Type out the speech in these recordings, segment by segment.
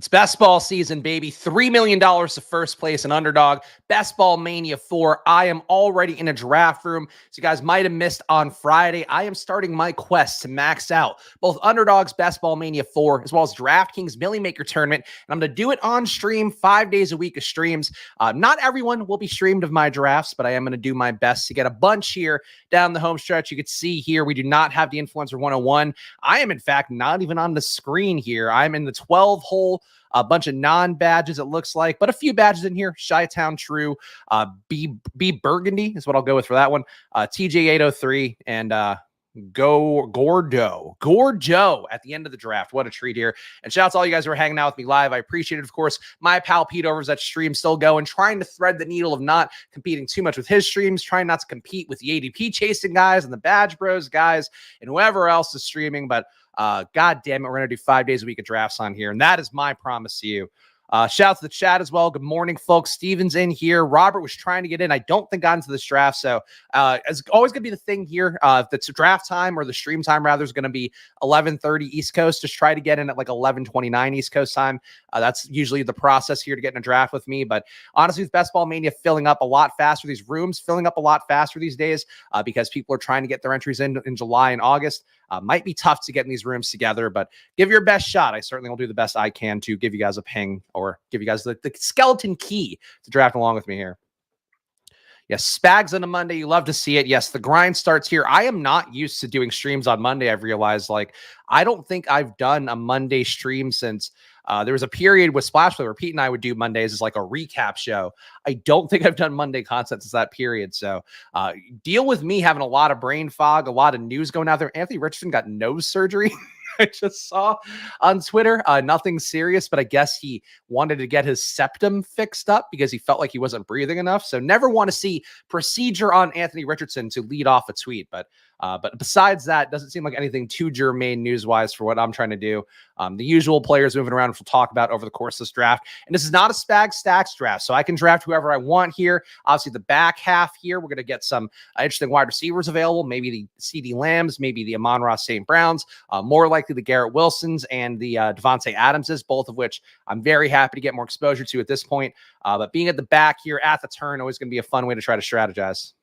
It's best ball season, baby. $3 million to first place in Underdog. Best Ball Mania 4. I am already in a draft room. So you guys might have missed on Friday. I am starting my quest to max out both Underdog's Best Ball Mania 4 as well as DraftKings Million Maker Tournament. And I'm going to do it on stream 5 days a week of streams. Not everyone will be streamed of my drafts, but I am going to do my best to get a bunch here down the home stretch. You can see here, we do not have the Influencer 101. I am, in fact, not even on the screen here. I'm in the 12-hole. A bunch of non-badges, it looks like, but a few badges in here. Chi-Town True, B Burgundy is what I'll go with for that one. TJ803 and Gordo at the end of the draft. What a treat here. And shout out to all you guys who are hanging out with me live. I appreciate it. Of course, my pal Pete Overs at stream still going, trying to thread the needle of not competing too much with his streams, trying not to compete with the ADP chasing guys and the Badge Bros guys and whoever else is streaming. But God damn it, we're going to do 5 days a week of drafts on here. And that is my promise to you. Shout out to the chat as well. Good morning, folks. Steven's in here. Robert was trying to get in. I don't think got into this draft. So it's always going to be the thing here. If it's draft time or the stream time, rather, is going to be 11:30 East Coast. Just try to get in at like 11:29 East Coast time. That's usually the process here to get in a draft with me. But honestly, with Best Ball Mania filling up a lot faster, these rooms filling up a lot faster these days because people are trying to get their entries in July and August. Might be tough to get in these rooms together, but give your best shot. I certainly will do the best I can to give you guys a ping or give you guys the skeleton key to draft along with me here. Yes, Spags on a Monday. You love to see it. Yes, the grind starts here. I am not used to doing streams on Monday. I've realized, like, I don't think I've done a Monday stream since there was a period with Splash Play where Pete and I would do Mondays as like a recap show. I don't think I've done Monday content since that period. So deal with me having a lot of brain fog, a lot of news going out there. Anthony Richardson got nose surgery. I just saw on Twitter, nothing serious, but I guess he wanted to get his septum fixed up because he felt like he wasn't breathing enough. So never want to see procedure on Anthony Richardson to lead off a tweet. But besides that, doesn't seem like anything too germane news-wise for what I'm trying to do. The usual players moving around, which we'll talk about over the course of this draft. And this is not a Spag Stacks draft, so I can draft whoever I want here. Obviously, the back half here, we're going to get some interesting wide receivers available, maybe the CeeDee Lambs, maybe the Amon-Ra St. Browns, more likely the Garrett Wilsons and the Devontae Adamses, both of which I'm very happy to get more exposure to at this point. But being at the back here at the turn, always going to be a fun way to try to strategize.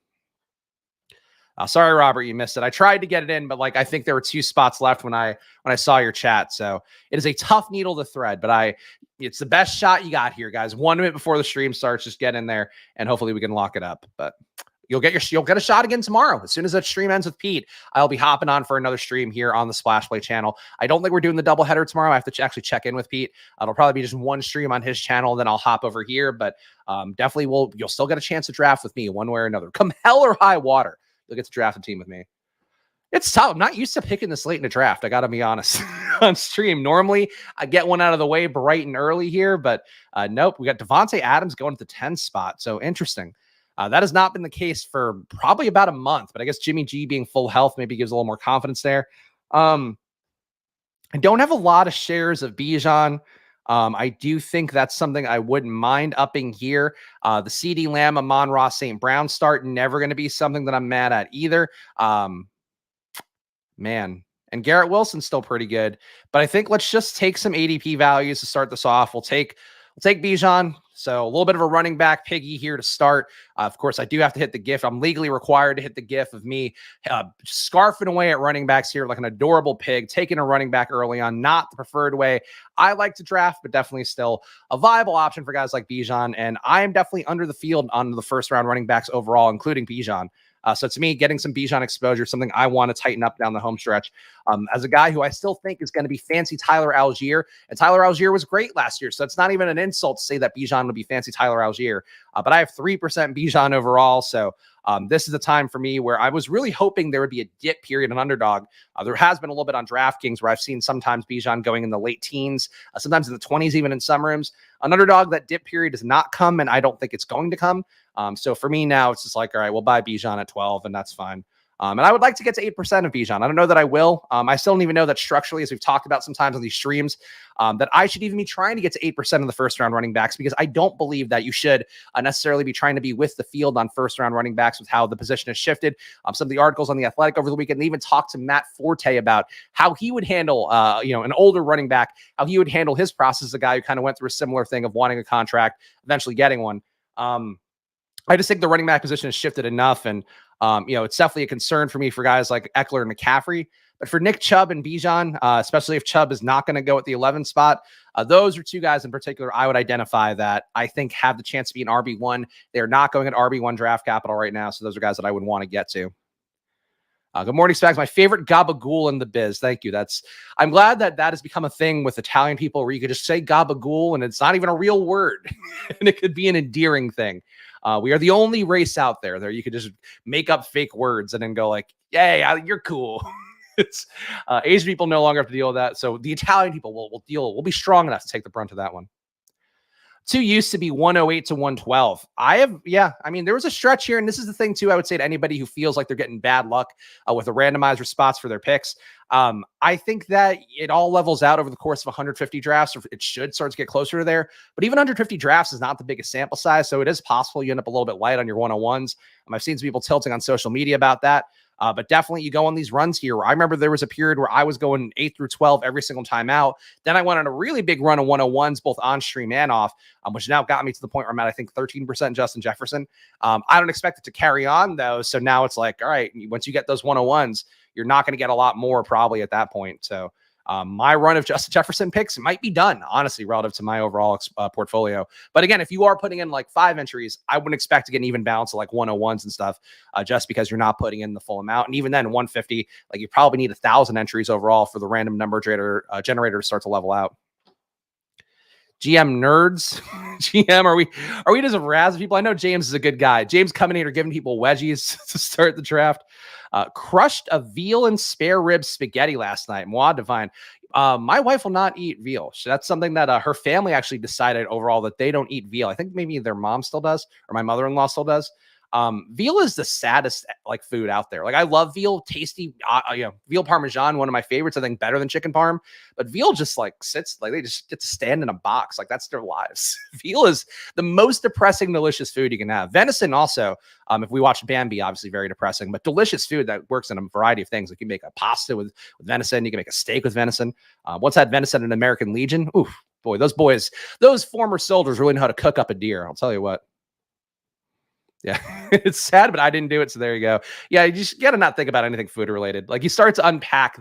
Sorry, Robert, you missed it. I tried to get it in, but like I think there were 2 spots left when I saw your chat. So it is a tough needle to thread, but it's the best shot you got here, guys. 1 minute before the stream starts, just get in there and hopefully we can lock it up. But you'll get a shot again tomorrow. As soon as that stream ends with Pete, I'll be hopping on for another stream here on the Splash Play channel. I don't think we're doing the doubleheader tomorrow. I have to actually check in with Pete. It'll probably be just 1 stream on his channel, then I'll hop over here. But definitely you'll still get a chance to draft with me one way or another. Come hell or high water, you'll get to draft a team with me. It's tough. I'm not used to picking this late in a draft. I got to be honest. On stream, normally I get one out of the way bright and early here, but nope. We got Devontae Adams going to the 10 spot. So interesting. That has not been the case for probably about a month, but I guess Jimmy G being full health maybe gives a little more confidence there. I don't have a lot of shares of Bijan. I do think that's something I wouldn't mind upping here. The CeeDee Lamb, Amon-Ra St. Brown start, never going to be something that I'm mad at either. Man. And Garrett Wilson's still pretty good. But I think let's just take some ADP values to start this off. We'll take Bijan. So a little bit of a running back piggy here to start. Of course, I do have to hit the GIF. I'm legally required to hit the GIF of me scarfing away at running backs here like an adorable pig, taking a running back early on, not the preferred way I like to draft, but definitely still a viable option for guys like Bijan. And I am definitely under the field on the first round running backs overall, including Bijan. So to me, getting some Bijan exposure, something I want to tighten up down the home stretch. As a guy who I still think is going to be fancy Tyler Algier, and Tyler Algier was great last year, so it's not even an insult to say that Bijan would be fancy Tyler Algier. But I have 3% Bijan overall, so this is the time for me where I was really hoping there would be a dip period on Underdog. There has been a little bit on DraftKings where I've seen sometimes Bijan going in the late teens, sometimes in the 20s, even in some rooms. On Underdog, that dip period does not come, and I don't think it's going to come. So for me now, it's just like, all right, we'll buy Bijan at 12, and that's fine. And I would like to get to 8% of Bijan. I don't know that I will. I still don't even know that structurally, as we've talked about sometimes on these streams, that I should even be trying to get to 8% of the first round running backs, because I don't believe that you should necessarily be trying to be with the field on first round running backs with how the position has shifted. Some of the articles on The Athletic over the weekend, they even talked to Matt Forte about how he would handle, an older running back, how he would handle his process as a guy who kind of went through a similar thing of wanting a contract, eventually getting one. I just think the running back position has shifted enough. And, it's definitely a concern for me for guys like Eckler and McCaffrey. But for Nick Chubb and Bijan, especially if Chubb is not going to go at the 11 spot, those are two guys in particular I would identify that I think have the chance to be an RB1. They're not going at RB1 draft capital right now. So those are guys that I would want to get to. Good morning, Spags. My favorite gabagool in the biz. Thank you. I'm glad that has become a thing with Italian people, where you could just say gabagool and it's not even a real word and it could be an endearing thing. We are the only race out there that you could just make up fake words and then go like, "Yay, you're cool." It's Asian people no longer have to deal with that. So the Italian people will be strong enough to take the brunt of that one. Two used to be 108 to 112. There was a stretch here, and this is the thing too, I would say to anybody who feels like they're getting bad luck with a randomizer spots for their picks. I think that it all levels out over the course of 150 drafts, or it should start to get closer to there. But even 150 drafts is not the biggest sample size, so it is possible you end up a little bit light on your 101s. I've seen some people tilting on social media about that. But definitely you go on these runs here. I remember there was a period where I was going 8 through 12 every single time out. Then I went on a really big run of 101s, both on stream and off, which now got me to the point where I'm at, I think, 13% Justin Jefferson. I don't expect it to carry on, though. So now it's like, all right, once you get those 101s, you're not going to get a lot more probably at that point. So my run of Justin Jefferson picks might be done, honestly, relative to my overall portfolio. But again, if you are putting in like 5 entries, I wouldn't expect to get an even balance of like 101s and stuff, just because you're not putting in the full amount. And even then, 150, like you probably need 1,000 entries overall for the random number generator to start to level out. GM nerds, GM, are we just razzing people? I know James is a good guy. James coming in here giving people wedgies to start the draft. Crushed a veal and spare rib spaghetti last night. Moi Divine. My wife will not eat veal. So that's something that her family actually decided overall that they don't eat veal. I think maybe their mom still does, or my mother-in-law still does. Veal is the saddest like food out there. Like I love veal, tasty, veal Parmesan, one of my favorites. I think better than chicken parm, but veal just like sits, like they just get to stand in a box. Like that's their lives. Veal is the most depressing, delicious food you can have. Venison also, if we watch Bambi, obviously very depressing, but delicious food that works in a variety of things. Like you make a pasta with venison, you can make a steak with venison. Once had venison in American Legion. Oof, boy, those former soldiers really know how to cook up a deer. I'll tell you what. Yeah, it's sad, but I didn't do it. So there you go. Yeah, you just got to not think about anything food related. Like you start to unpack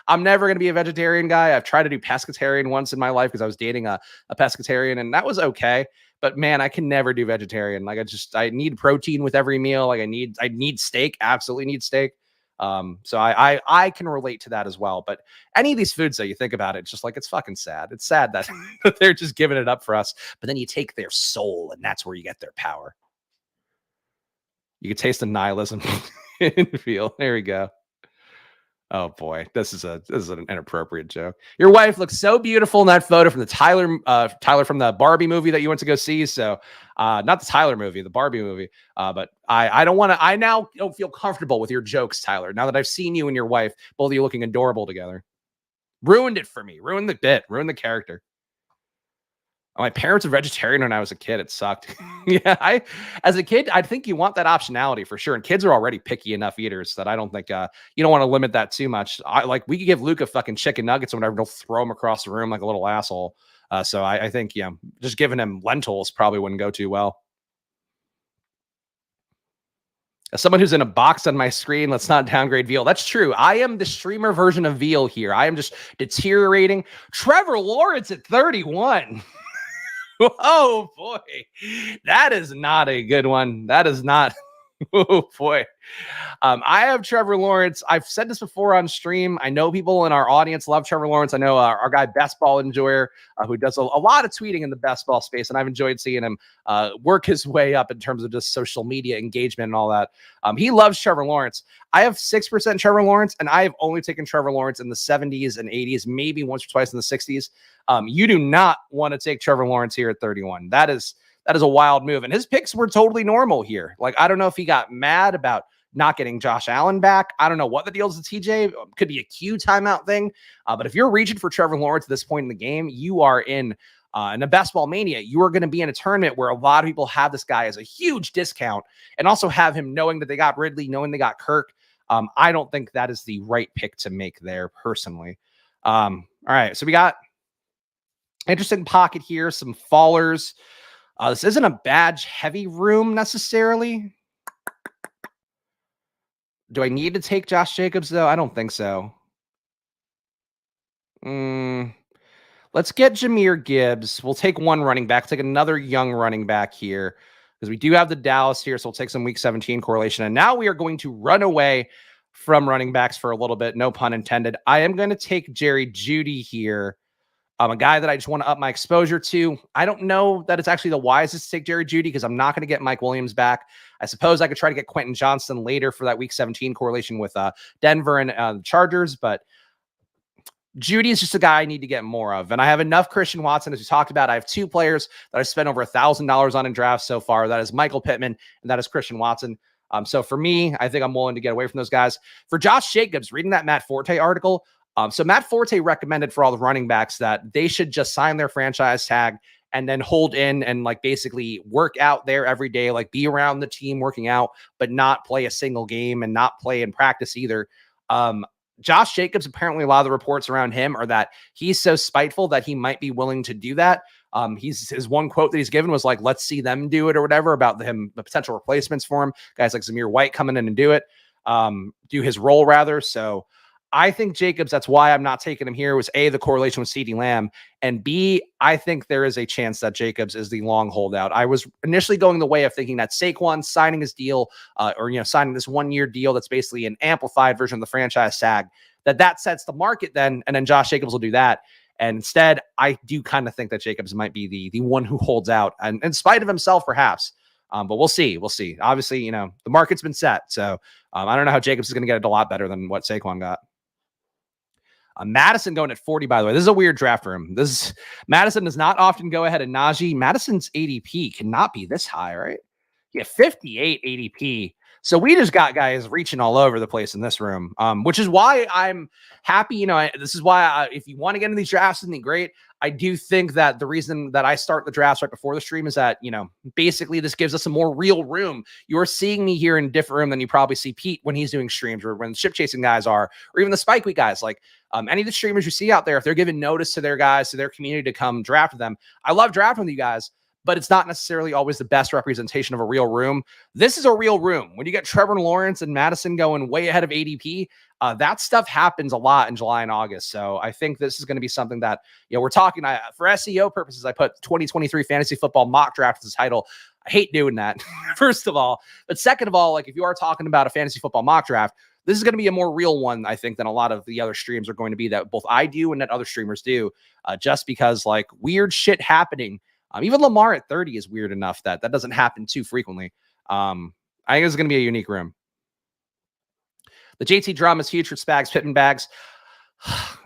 I'm never going to be a vegetarian guy. I've tried to do pescatarian once in my life because I was dating a pescatarian, and that was okay. But man, I can never do vegetarian. Like I need protein with every meal. Like I need steak. Absolutely need steak. So I can relate to that as well. But any of these foods that you think about it, it's just like, it's fucking sad. It's sad that they're just giving it up for us. But then you take their soul, and that's where you get their power. You can taste the nihilism in the feel. There we go. Oh boy, this is an inappropriate joke. Your wife looks so beautiful in that photo from the Tyler from the Barbie movie that you went to go see. So, not the Tyler movie, the Barbie movie. But I now don't feel comfortable with your jokes, Tyler. Now that I've seen you and your wife, both of you looking adorable together, ruined it for me. Ruined the bit. Ruined the character. My parents were vegetarian when I was a kid. It sucked. Yeah, as a kid, I think you want that optionality for sure. And kids are already picky enough eaters that I don't think you don't want to limit that too much. We could give Luca fucking chicken nuggets or whatever. They'll throw him across the room like a little asshole. So I think, just giving him lentils probably wouldn't go too well. As someone who's in a box on my screen, let's not downgrade veal. That's true. I am the streamer version of veal here. I am just deteriorating. Trevor Lawrence at 31. Oh boy, that is not a good one. That is not. Oh boy. I have Trevor Lawrence. I've said this before on stream. I know people in our audience love Trevor Lawrence. I know our guy Best Ball Enjoyer, who does a lot of tweeting in the best ball space, and I've enjoyed seeing him work his way up in terms of just social media engagement and all that. He loves Trevor Lawrence. I have 6% Trevor Lawrence, and I have only taken Trevor Lawrence in the 70s and 80s, maybe once or twice in the 60s. You do not want to take Trevor Lawrence here at 31. That is a wild move. And his picks were totally normal here. Like, I don't know if he got mad about not getting Josh Allen back. I don't know what the deal is with TJ. Could be a Q timeout thing. But if you're reaching for Trevor Lawrence at this point in the game, you are in a best ball mania. You are going to be in a tournament where a lot of people have this guy as a huge discount and also have him knowing that they got Ridley, knowing they got Kirk. I don't think that is the right pick to make there personally. All right. So we got interesting pocket here, some fallers. This isn't a badge heavy room necessarily. Do I need to take Josh Jacobs though? I don't think so. Let's get Jahmyr Gibbs. We'll take one running back. Take another young running back here because we do have the Dallas here. So we'll take some week 17 correlation. And now we are going to run away from running backs for a little bit. No pun intended. I am going to take Jerry Jeudy here. A guy that I just want to up my exposure to. I don't know that it's actually the wisest to take Jerry Jeudy because I'm not going to get Mike Williams back. I suppose I could try to get Quentin Johnston later for that week 17 correlation with Denver and the Chargers, but Jeudy is just a guy I need to get more of. And I have enough Christian Watson, as we talked about. I have two players that I spent over $1,000 on in drafts so far. That is Michael Pittman and that is Christian Watson. So for me, I think I'm willing to get away from those guys. For Josh Jacobs, reading that Matt Forte article, so Matt Forte recommended for all the running backs that they should just sign their franchise tag and then hold in and like basically work out there every day, like be around the team working out, but not play a single game and not play in practice either. Josh Jacobs, apparently a lot of the reports around him are that he's so spiteful that he might be willing to do that. His one quote that he's given was like, let's see them do it or whatever about the potential replacements for him. Guys like Zamir White coming in and do his role rather. So I think Jacobs, that's why I'm not taking him here, was A, the correlation with CeeDee Lamb, and B, I think there is a chance that Jacobs is the long holdout. I was initially going the way of thinking that Saquon signing his deal signing this 1-year deal that's basically an amplified version of the franchise tag, that sets the market then, and then Josh Jacobs will do that. And instead, I do kind of think that Jacobs might be the one who holds out, and in spite of himself, perhaps. But we'll see. We'll see. Obviously, the market's been set. So I don't know how Jacobs is going to get it a lot better than what Saquon got. Madison going at 40, by the way. This is a weird draft for him. Madison does not often go ahead of Najee. Madison's ADP cannot be this high, right? Yeah, 58 ADP. So we just got guys reaching all over the place in this room, which is why I'm happy. This is why if you want to get into these drafts, isn't it great? I do think that the reason that I start the drafts right before the stream is that, basically this gives us a more real room. You're seeing me here in a different room than you probably see Pete when he's doing streams or when the ship chasing guys are, or even the Spike Week guys. Like any of the streamers you see out there, if they're giving notice to their guys, to their community to come draft them, I love drafting with you guys, but it's not necessarily always the best representation of a real room. This is a real room. When you get Trevor Lawrence and Madison going way ahead of ADP, that stuff happens a lot in July and August. So I think this is going to be something that, we're talking for SEO purposes. I put 2023 fantasy football mock draft as the title. I hate doing that, first of all. But second of all, like if you are talking about a fantasy football mock draft, this is going to be a more real one, I think, than a lot of the other streams are going to be that both I do and that other streamers do, just because like weird shit happening. Even Lamar at 30 is weird enough that doesn't happen too frequently. I think it's going to be a unique room. The JT drama is huge for Spags, Pittman bags.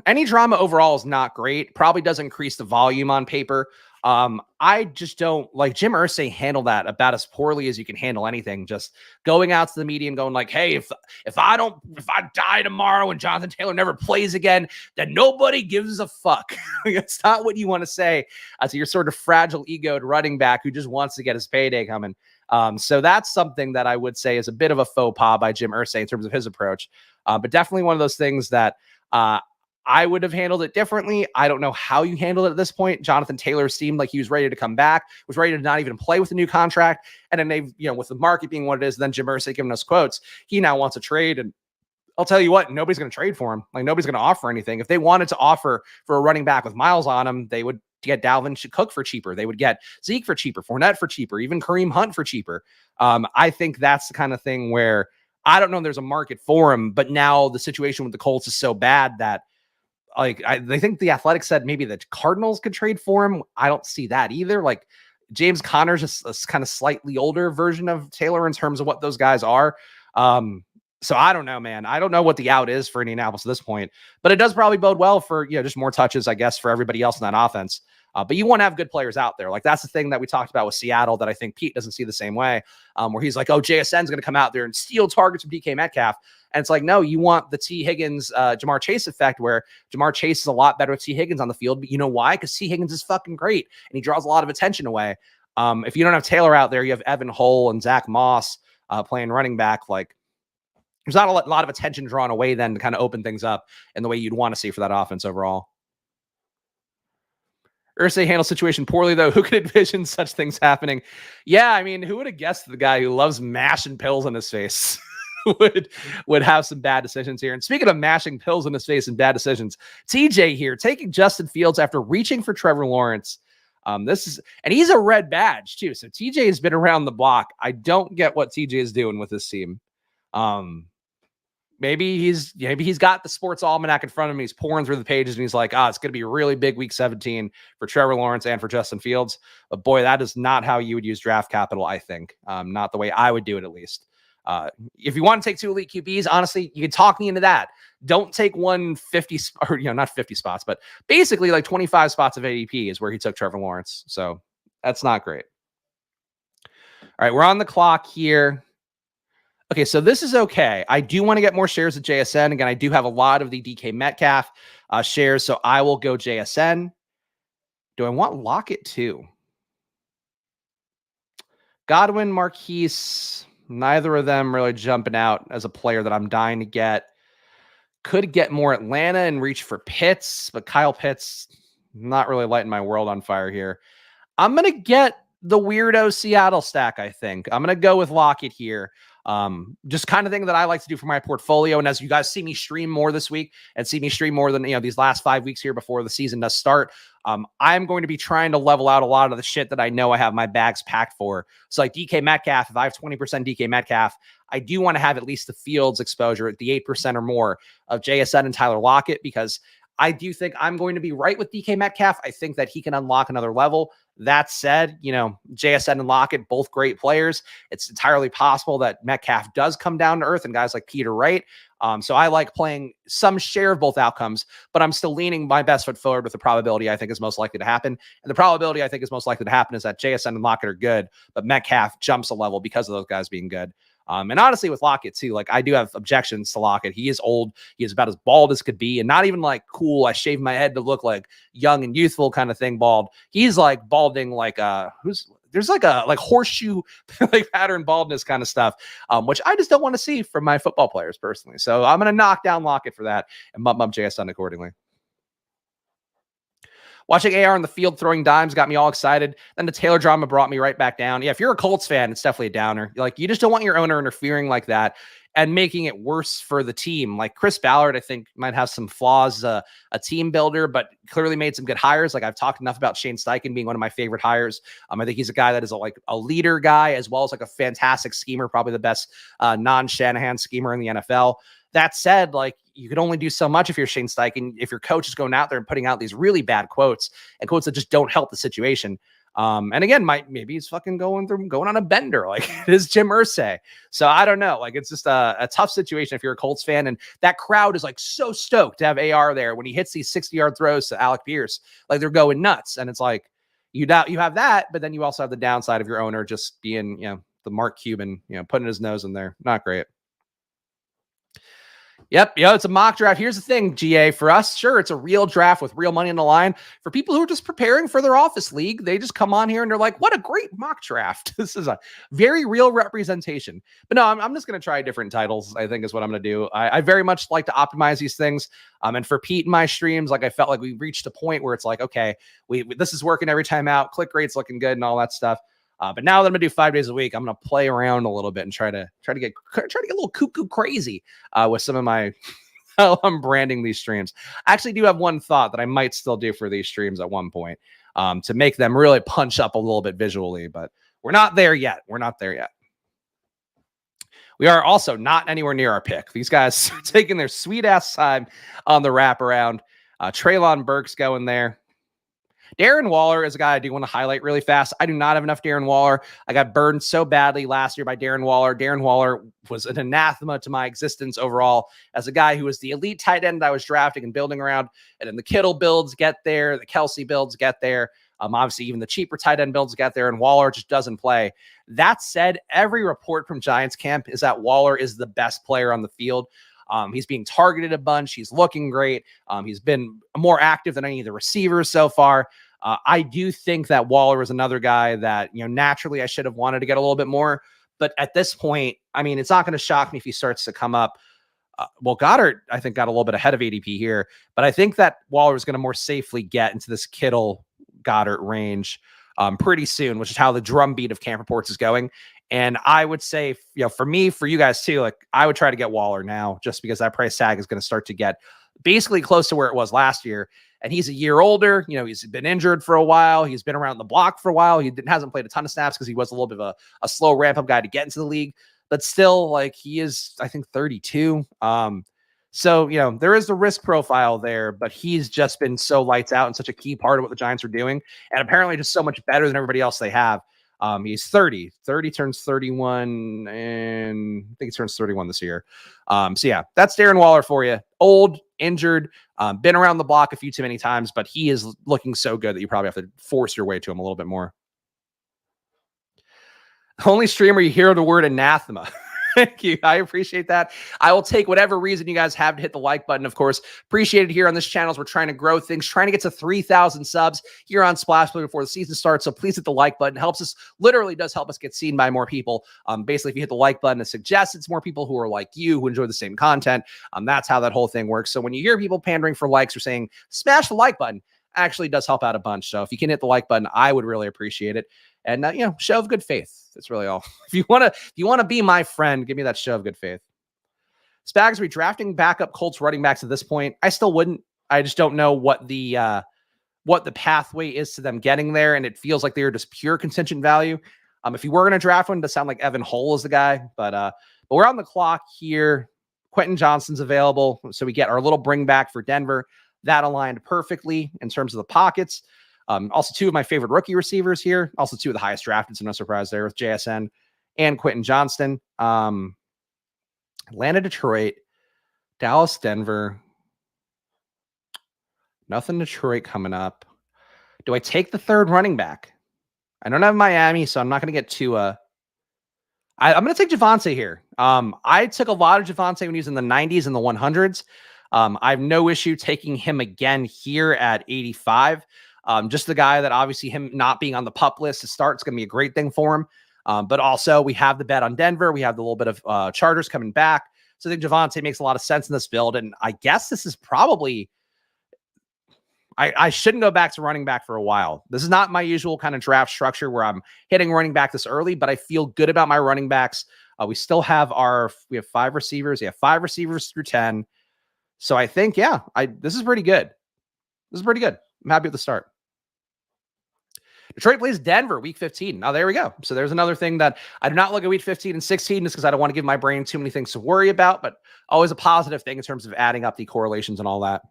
Any drama overall is not great. Probably does increase the volume on paper. I just don't like Jim Irsay handle that about as poorly as you can handle anything. Just going out to the media and going like, hey, if I die tomorrow and Jonathan Taylor never plays again, then nobody gives a fuck. It's not what you want to say to your sort of fragile egoed running back who just wants to get his payday coming. So that's something that I would say is a bit of a faux pas by Jim Irsay in terms of his approach. But definitely one of those things that I would have handled it differently. I don't know how you handled it at this point. Jonathan Taylor seemed like he was ready to come back, was ready to not even play with a new contract. And then they've, with the market being what it is, then Jim Irsay giving us quotes, he now wants a trade. And I'll tell you what, nobody's going to trade for him. Like nobody's going to offer anything. If they wanted to offer for a running back with miles on him, they would get Dalvin Cook for cheaper. They would get Zeke for cheaper, Fournette for cheaper, even Kareem Hunt for cheaper. I think that's the kind of thing where I don't know if there's a market for him, but now the situation with the Colts is so bad that they think the Athletic said maybe the Cardinals could trade for him. I don't see that either. Like James Conner's just a kind of slightly older version of Taylor in terms of what those guys are. So I don't know, man. I don't know what the out is for Indianapolis at this point, but it does probably bode well for, just more touches, I guess, for everybody else in that offense. But you want to have good players out there. Like that's the thing that we talked about with Seattle that I think Pete doesn't see the same way, where he's like, oh, JSN's going to come out there and steal targets from DK Metcalf. And it's like, no, you want the T. Higgins, Jamar Chase effect, where Jamar Chase is a lot better with T. Higgins on the field. But you know why? Because T. Higgins is fucking great, and he draws a lot of attention away. If you don't have Taylor out there, you have Evan Hull and Zach Moss playing running back. Like, there's not a lot of attention drawn away then to kind of open things up in the way you'd want to see for that offense overall. Irsay handles situation poorly, though. Who could envision such things happening? Yeah, I mean, who would have guessed the guy who loves mashing pills in his face would have some bad decisions here? And speaking of mashing pills in his face and bad decisions, TJ here taking Justin Fields after reaching for Trevor Lawrence. And he's a red badge too. So TJ has been around the block. I don't get what TJ is doing with this team. Maybe he's got the sports almanac in front of him. He's pouring through the pages and he's like, it's going to be a really big week 17 for Trevor Lawrence and for Justin Fields. But boy, that is not how you would use draft capital, I think. Not the way I would do it, at least. If you want to take 2 elite QBs, honestly, you can talk me into that. Don't take 150 or, not 50 spots, but basically like 25 spots of ADP is where he took Trevor Lawrence. So that's not great. All right, we're on the clock here. Okay, so this is okay. I do want to get more shares of JSN. Again, I do have a lot of the DK Metcalf shares, so I will go JSN. Do I want Lockett too? Godwin, Marquise, neither of them really jumping out as a player that I'm dying to get. Could get more Atlanta and reach for Pitts, but Kyle Pitts, not really lighting my world on fire here. I'm going to get the weirdo Seattle stack, I think. I'm going to go with Lockett here. Just kind of thing that I like to do for my portfolio. And as you guys see me stream more this week and see me stream more than, these last 5 weeks here before the season does start, I'm going to be trying to level out a lot of the shit that I know I have my bags packed for. So like DK Metcalf, if I have 20% DK Metcalf, I do want to have at least the Fields exposure at the 8% or more of JSN and Tyler Lockett, because I do think I'm going to be right with DK Metcalf. I think that he can unlock another level. That said, JSN and Lockett, both great players. It's entirely possible that Metcalf does come down to earth and guys like Peter Wright. So I like playing some share of both outcomes, but I'm still leaning my best foot forward with the probability I think is most likely to happen. And the probability I think is most likely to happen is that JSN and Lockett are good, but Metcalf jumps a level because of those guys being good. And honestly, with Lockett too, like I do have objections to Lockett. He is old. He is about as bald as could be, and not even like cool. I shaved my head to look like young and youthful kind of thing. Bald. He's like balding like there's like a horseshoe like pattern baldness kind of stuff, which I just don't want to see from my football players personally. So I'm gonna knock down Lockett for that and bump up JSN accordingly. Watching AR on the field throwing dimes got me all excited. Then the Taylor drama brought me right back down. Yeah, if you're a Colts fan, it's definitely a downer. Like, you just don't want your owner interfering like that and making it worse for the team. Like Chris Ballard, I think, might have some flaws, a team builder, but clearly made some good hires. Like, I've talked enough about Shane Steichen being one of my favorite hires. I think he's a guy that is a leader guy, as well as like a fantastic schemer, probably the best non-Shanahan schemer in the NFL. That said, like, you can only do so much if you're Shane Steichen, if your coach is going out there and putting out these really bad quotes and quotes that just don't help the situation. And again, maybe he's fucking going on a bender like it is Jim Irsay. So I don't know. Like, it's just a tough situation if you're a Colts fan. And that crowd is like so stoked to have AR there when he hits these 60-yard throws to Alec Pierce. Like, they're going nuts. And it's like, you have that, but then you also have the downside of your owner just being, the Mark Cuban, putting his nose in there. Not great. Yep. It's a mock draft. Here's the thing, GA, for us, sure, it's a real draft with real money on the line. For people who are just preparing for their office league, they just come on here and they're like, what a great mock draft. This is a very real representation. But no, I'm just going to try different titles, I think is what I'm going to do. I very much like to optimize these things. And for Pete and my streams, like, I felt like we reached a point where it's like, okay, this is working every time out. Click rate's looking good and all that stuff. But now that I'm gonna do 5 days a week, I'm gonna play around a little bit and try to get a little cuckoo crazy with some of my how I'm branding these streams. I actually do have one thought that I might still do for these streams at one point to make them really punch up a little bit visually, but we're not there yet. We are also not anywhere near our pick. These guys are taking their sweet ass time on the wraparound. Treylon Burks going there. Darren Waller is a guy I do want to highlight really fast. I do not have enough Darren Waller. I got burned so badly last year by Darren Waller. Darren Waller was an anathema to my existence overall as a guy who was the elite tight end I was drafting and building around. And then the Kittle builds get there. The Kelsey builds get there. Obviously, even the cheaper tight end builds get there, and Waller just doesn't play. That said, every report from Giants camp is that Waller is the best player on the field. He's being targeted a bunch. He's looking great. He's been more active than any of the receivers so far. I do think that Waller is another guy that, naturally I should have wanted to get a little bit more. But at this point, I mean, it's not going to shock me if he starts to come up. Well, Goddard, I think, got a little bit ahead of ADP here. But I think that Waller is going to more safely get into this Kittle Goddard range pretty soon, which is how the drumbeat of camp reports is going. And I would say, for me, for you guys too, like I would try to get Waller now just because that price tag is going to start to get basically close to where it was last year. And he's a year older. He's been injured for a while. He's been around the block for a while. He hasn't played a ton of snaps because he was a little bit of a slow ramp up guy to get into the league. But still, like he is, I think, 32. So, there is the risk profile there, but he's just been so lights out and such a key part of what the Giants are doing. And apparently just so much better than everybody else they have. He's 30 turns 31, and I think he turns 31 this year. So yeah, that's Darren Waller for you. Old, injured, been around the block a few too many times, but he is looking so good that you probably have to force your way to him a little bit more. Only streamer you hear the word anathema. Thank you. I appreciate that. I will take whatever reason you guys have to hit the like button. Of course, appreciate it here on this channel as we're trying to grow things, trying to get to 3,000 subs here on Splash Play before the season starts. So please hit the like button. Helps us, literally does help us get seen by more people. Basically, if you hit the like button, it suggests it's more people who are like you, who enjoy the same content. That's how that whole thing works. So when you hear people pandering for likes or saying, smash the like button, actually does help out a bunch. So if you can hit the like button, I would really appreciate it. And show of good faith. That's really all. If you want to be my friend, give me that show of good faith. Spags, are we drafting backup Colts running backs at this point? I still wouldn't. I just don't know what the pathway is to them getting there, and it feels like they're just pure contingent value. If you were going to draft one, it does sound like Evan Hull is the guy, but we're on the clock here. Quentin Johnston's available, so we get our little bring back for Denver. That aligned perfectly in terms of the pockets. Also, two of my favorite rookie receivers here. Also, two of the highest drafted, so no surprise there with JSN and Quentin Johnston. Atlanta, Detroit, Dallas, Denver. Nothing Detroit coming up. Do I take the third running back? I don't have Miami, so I'm not going to get too... I'm going to take Javonte here. I took a lot of Javonte when he was in the 90s and the 100s. I have no issue taking him again here at 85. Just the guy that obviously him not being on the pup list to start is going to be a great thing for him. But also we have the bet on Denver. We have the little bit of Chargers coming back. So I think Javonte makes a lot of sense in this build. And I guess this is probably, I shouldn't go back to running back for a while. This is not my usual kind of draft structure where I'm hitting running back this early, but I feel good about my running backs. We still have we have 5 receivers. We have 5 receivers through 10. So I think, this is pretty good. This is pretty good. I'm happy with the start. Detroit plays Denver week 15. Now, there we go. So there's another thing that I do not look at week 15 and 16 just because I don't want to give my brain too many things to worry about, but always a positive thing in terms of adding up the correlations and all that.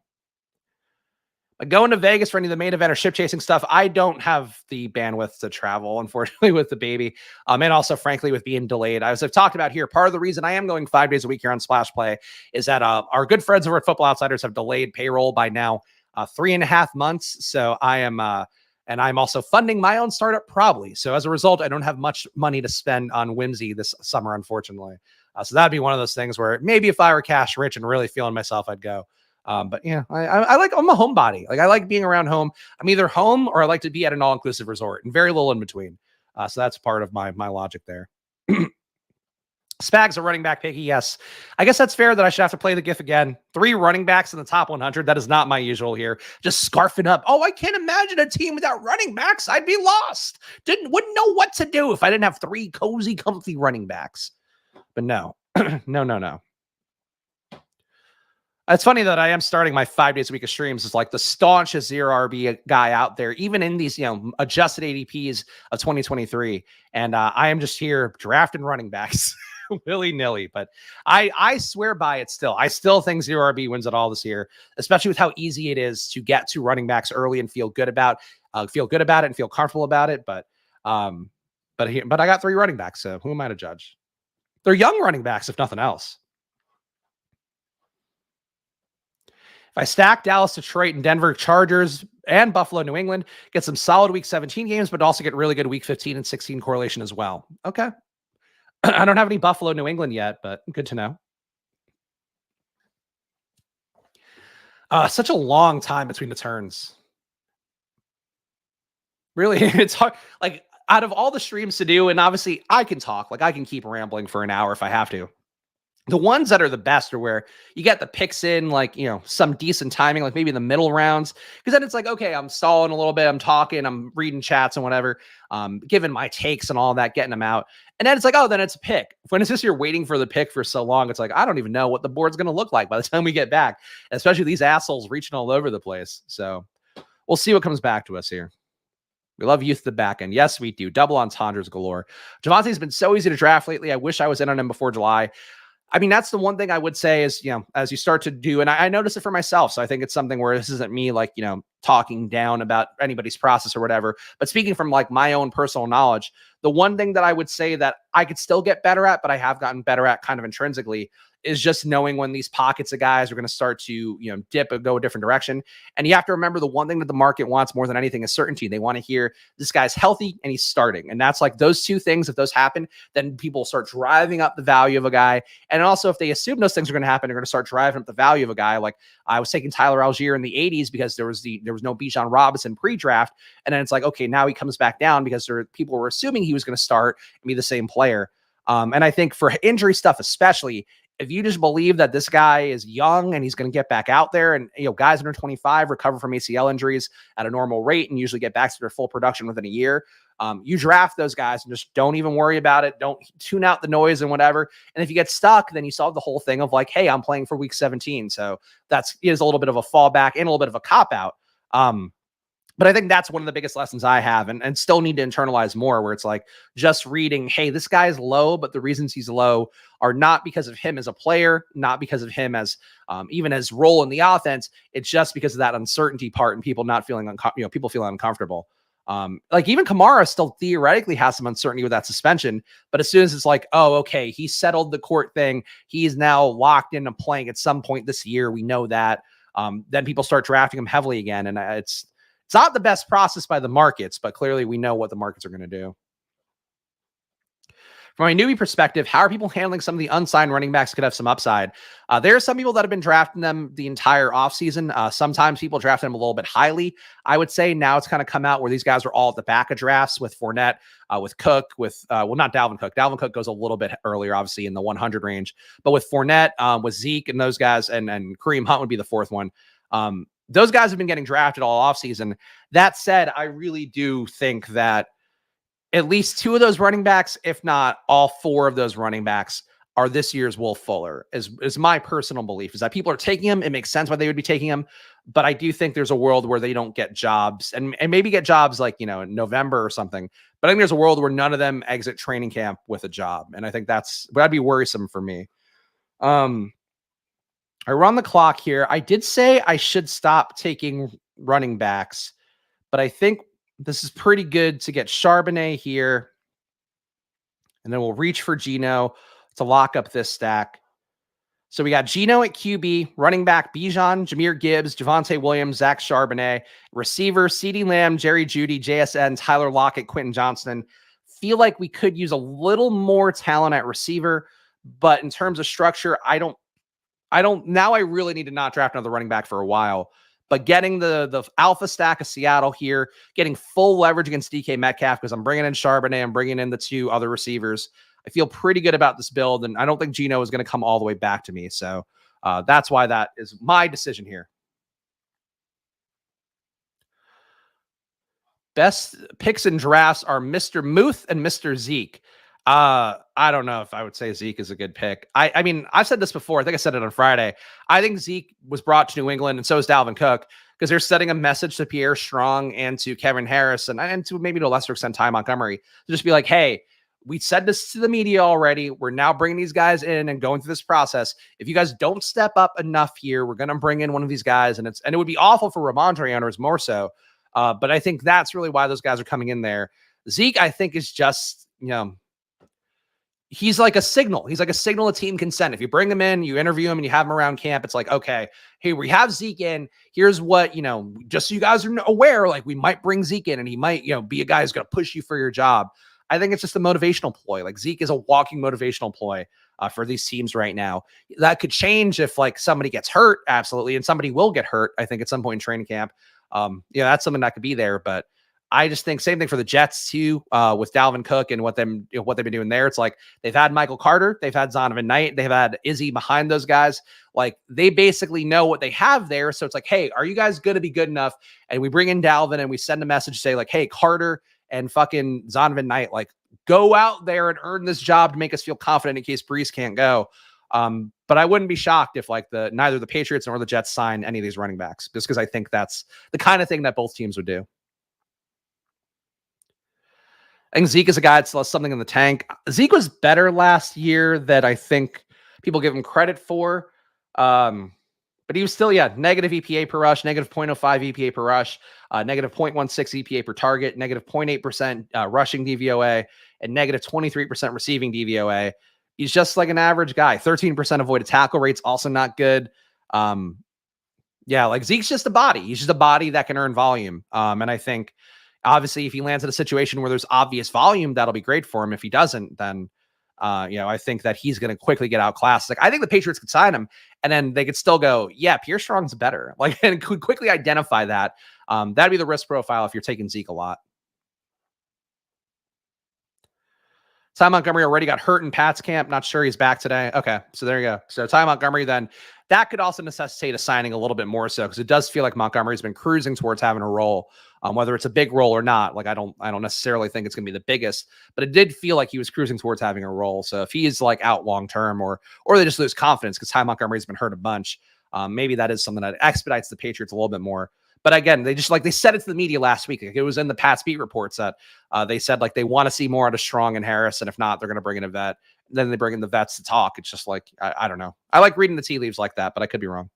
But going to Vegas for any of the main event or ship chasing stuff, I don't have the bandwidth to travel, unfortunately, with the baby. And also, frankly, with being delayed. As I've talked about here, part of the reason I am going 5 days a week here on Splash Play is that our good friends over at Football Outsiders have delayed payroll by now 3.5 months. So I am... and I'm also funding my own startup probably. So as a result, I don't have much money to spend on whimsy this summer, unfortunately. So that'd be one of those things where maybe if I were cash rich and really feeling myself, I'd go. But yeah, I'm a homebody. Like I like being around home. I'm either home or I like to be at an all-inclusive resort and very little in between. So that's part of my logic there. Spags, a running back piggy. Yes. I guess that's fair that I should have to play the GIF again. 3 running backs in the top 100. That is not my usual here. Just scarfing up. Oh, I can't imagine a team without running backs. I'd be lost. Wouldn't know what to do if I didn't have 3 cozy, comfy running backs. But no, no. It's funny that I am starting my 5 days a week of streams as like the staunchest 0 RB guy out there, even in these, adjusted ADPs of 2023. And I am just here drafting running backs. Willy-nilly, but I swear by it still. I still think 0 RB wins it all this year, especially with how easy it is to get to running backs early and feel good about. feel good about it and feel comfortable about it. But I got 3 running backs, so who am I to judge? They're young running backs, if nothing else. If I stack Dallas, Detroit, and Denver, Chargers, and Buffalo, New England, get some solid week 17 games, but also get really good week 15 and 16 correlation as well. Okay. I don't have any Buffalo, New England yet, but good to know. Such a long time between the turns. Really, it's hard. Like, out of all the streams to do, and obviously I can talk, like I can keep rambling for an hour if I have to. The ones that are the best are where you get the picks in, like, some decent timing, like maybe in the middle rounds. Because then it's like, okay, I'm stalling a little bit. I'm talking, I'm reading chats and whatever, giving my takes and all that, getting them out. And then it's like, oh, then it's a pick. When it's just you're waiting for the pick for so long, it's like, I don't even know what the board's going to look like by the time we get back, especially these assholes reaching all over the place. So we'll see what comes back to us here. We love youth at the back end. Yes, we do. Double entendres galore. Javonte's been so easy to draft lately. I wish I was in on him before July. I mean, that's the one thing I would say is, as you start to do, and I notice it for myself. So I think it's something where this isn't me, like, talking down about anybody's process or whatever, but speaking from like my own personal knowledge, the one thing that I would say that I could still get better at, but I have gotten better at kind of intrinsically, is just knowing when these pockets of guys are going to start to, dip and go a different direction. And you have to remember the one thing that the market wants more than anything is certainty. They want to hear this guy's healthy and he's starting. And that's like those two things. If those happen, then people start driving up the value of a guy. And also if they assume those things are going to happen, they're going to start driving up the value of a guy. Like I was taking Tyler Algier in the 80s because there was no Bijan Robinson pre-draft. And then it's like, okay, now he comes back down because people were assuming he was going to start and be the same player. And I think for injury stuff, especially, if you just believe that this guy is young and he's going to get back out there, and guys under 25 recover from ACL injuries at a normal rate and usually get back to their full production within a year, you draft those guys and just don't even worry about it. Don't tune out the noise and whatever. And if you get stuck, then you solve the whole thing of like, hey, I'm playing for week 17. So is a little bit of a fallback and a little bit of a cop out. But I think that's one of the biggest lessons I have and still need to internalize more, where it's like just reading, hey, this guy's low, but the reasons he's low are not because of him as a player, not because of him as even his role in the offense. It's just because of that uncertainty part and people not feeling, people feeling uncomfortable. Like even Kamara still theoretically has some uncertainty with that suspension, but as soon as it's like, oh, okay, he settled the court thing, he's now locked into playing at some point this year, we know that, then people start drafting him heavily again. And it's not the best process by the markets, but clearly we know what the markets are going to do. From a newbie perspective, how are people handling some of the unsigned running backs could have some upside? There are some people that have been drafting them the entire offseason. Sometimes people draft them a little bit highly. I would say now it's kind of come out where these guys are all at the back of drafts with Fournette, with Cook, with, not Dalvin Cook. Dalvin Cook goes a little bit earlier, obviously, in the 100 range. But with Fournette, with Zeke and those guys, and Kareem Hunt would be the fourth one. Those guys have been getting drafted all offseason. That said, I really do think that at least 2 of those running backs, if not all 4 of those running backs, are this year's Will Fuller, is my personal belief, is that people are taking him. It makes sense why they would be taking him. But I do think there's a world where they don't get jobs and maybe get jobs like, in November or something. But I think there's a world where none of them exit training camp with a job. And I think that'd be worrisome for me. I run the clock here. I did say I should stop taking running backs, but I think this is pretty good to get Charbonnet here. And then we'll reach for Geno to lock up this stack. So we got Geno at QB, running back Bijan, Jahmyr Gibbs, Javonte Williams, Zach Charbonnet, receiver CeeDee Lamb, Jerry Jeudy, JSN, Tyler Lockett, Quentin Johnston. Feel like we could use a little more talent at receiver, but in terms of structure, I really need to not draft another running back for a while. But getting the alpha stack of Seattle here, getting full leverage against DK Metcalf, because I'm bringing in Charbonnet, I'm bringing in the 2 other receivers. I feel pretty good about this build, and I don't think Geno is going to come all the way back to me. So that's why that is my decision here. Best picks and drafts are Mr. Muth and Mr. Zeke. I don't know if I would say Zeke is a good pick. I mean, I've said this before. I think I said it on Friday. I think Zeke was brought to New England, and so is Dalvin Cook, because they're sending a message to Pierre Strong and to Kevin Harris and to maybe to a lesser extent Ty Montgomery to just be like, hey, we said this to the media already. We're now bringing these guys in and going through this process. If you guys don't step up enough here, we're going to bring in one of these guys, and it would be awful for Ramondre owners more so. But I think that's really why those guys are coming in there. Zeke, I think, is just, he's like a signal. He's like a signal a team can send. If you bring him in, you interview him, and you have him around camp, it's like, okay, hey, we have Zeke in. Here's what, just so you guys are aware, like we might bring Zeke in and he might, be a guy who's going to push you for your job. I think it's just a motivational ploy. Like Zeke is a walking motivational ploy for these teams right now. That could change if like somebody gets hurt, absolutely, and somebody will get hurt, I think, at some point in training camp. That's something that could be there, but I just think same thing for the Jets too, with Dalvin Cook and what they've been doing there. It's like they've had Michael Carter, they've had Zonovan Knight, they've had Izzy behind those guys. Like they basically know what they have there. So it's like, hey, are you guys going to be good enough? And we bring in Dalvin and we send a message, say like, hey, Carter and fucking Zonovan Knight, like go out there and earn this job to make us feel confident in case Brees can't go. But I wouldn't be shocked if like neither the Patriots nor the Jets sign any of these running backs, just because I think that's the kind of thing that both teams would do. I think Zeke is a guy that still has something in the tank. Zeke was better last year than I think people give him credit for. But he was still, negative EPA per rush, negative 0.05 EPA per rush, negative 0.16 EPA per target, negative 0.8% rushing DVOA, and negative 23% receiving DVOA. He's just like an average guy. 13% avoided tackle rates, also not good. Like Zeke's just a body. He's just a body that can earn volume. And I think, obviously, if he lands in a situation where there's obvious volume, that'll be great for him. If he doesn't, then, I think that he's going to quickly get outclassed. Like, I think the Patriots could sign him, and then they could still go, Pierre Strong's better. Like, and could quickly identify that. That'd be the risk profile if you're taking Zeke a lot. Ty Montgomery already got hurt in Pat's camp. Not sure he's back today. Okay, so there you go. So Ty Montgomery, then that could also necessitate a signing a little bit more so, because it does feel like Montgomery's been cruising towards having a role, whether it's a big role or not. Like I don't necessarily think it's going to be the biggest, but it did feel like he was cruising towards having a role. So if he's like out long term, or they just lose confidence because Ty Montgomery's been hurt a bunch, maybe that is something that expedites the Patriots a little bit more. But again, they said it to the media last week. Like it was in the Pat's beat reports that they said like they want to see more out of Strong and Harris, and if not, they're going to bring in a vet. Then they bring in the vets to talk. It's just like I don't know. I like reading the tea leaves like that, but I could be wrong.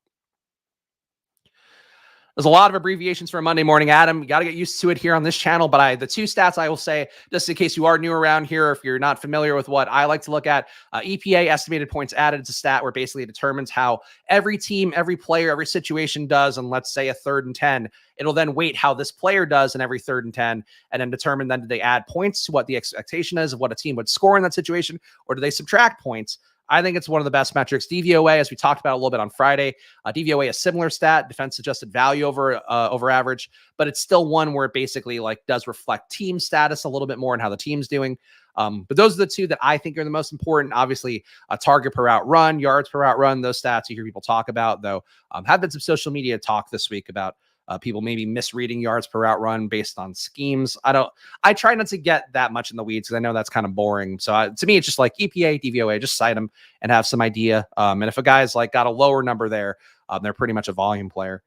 There's a lot of abbreviations for a Monday morning, Adam. You got to get used to it here on this channel. But the two stats I will say, just in case you are new around here, if you're not familiar with what I like to look at, EPA, estimated points added. It's a stat where basically it determines how every team, every player, every situation does. And let's say a 3rd and 10, it'll then weight how this player does in every 3rd and 10, and then determine then do they add points to what the expectation is of what a team would score in that situation, or do they subtract points? I think it's one of the best metrics. DVOA, as we talked about a little bit on Friday, DVOA, a similar stat, defense adjusted value over average, but it's still one where it basically like does reflect team status a little bit more and how the team's doing. But those are the two that I think are the most important. Obviously, a target per out run, yards per out run, those stats you hear people talk about, though, have been some social media talk this week about people maybe misreading yards per route run based on schemes. I try not to get that much in the weeds because I know that's kind of boring. So to me, it's just like EPA, DVOA, just cite them and have some idea. And if a guy's like got a lower number there, they're pretty much a volume player.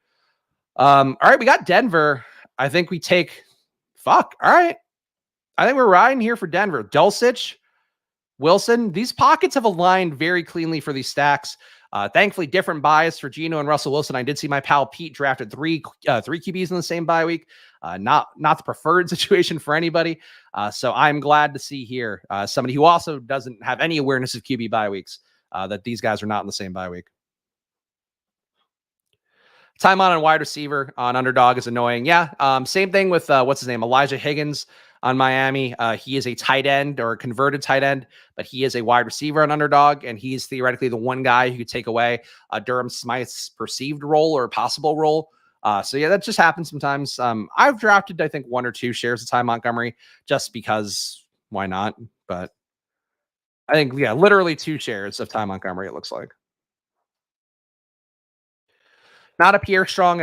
All right, we got Denver. I think we take, all right. I think we're riding here for Denver. Dulcich, Wilson, these pockets have aligned very cleanly for these stacks. Thankfully, different bias for Geno and Russell Wilson. I did see my pal Pete drafted three QBs in the same bye week. Not the preferred situation for anybody. So I'm glad to see here somebody who also doesn't have any awareness of QB bye weeks, that these guys are not in the same bye week. Time on wide receiver on Underdog is annoying. Yeah. Same thing with what's his name? Elijah Higgins on Miami. He is a tight end or a converted tight end, but he is a wide receiver on Underdog, and he's theoretically the one guy who could take away Durham Smythe's perceived role or possible role. So yeah, that just happens sometimes. I've drafted, I think, 1 or 2 shares of Ty Montgomery just because why not? But I think, yeah, literally 2 shares of Ty Montgomery, it looks like. Not a Pierre Strong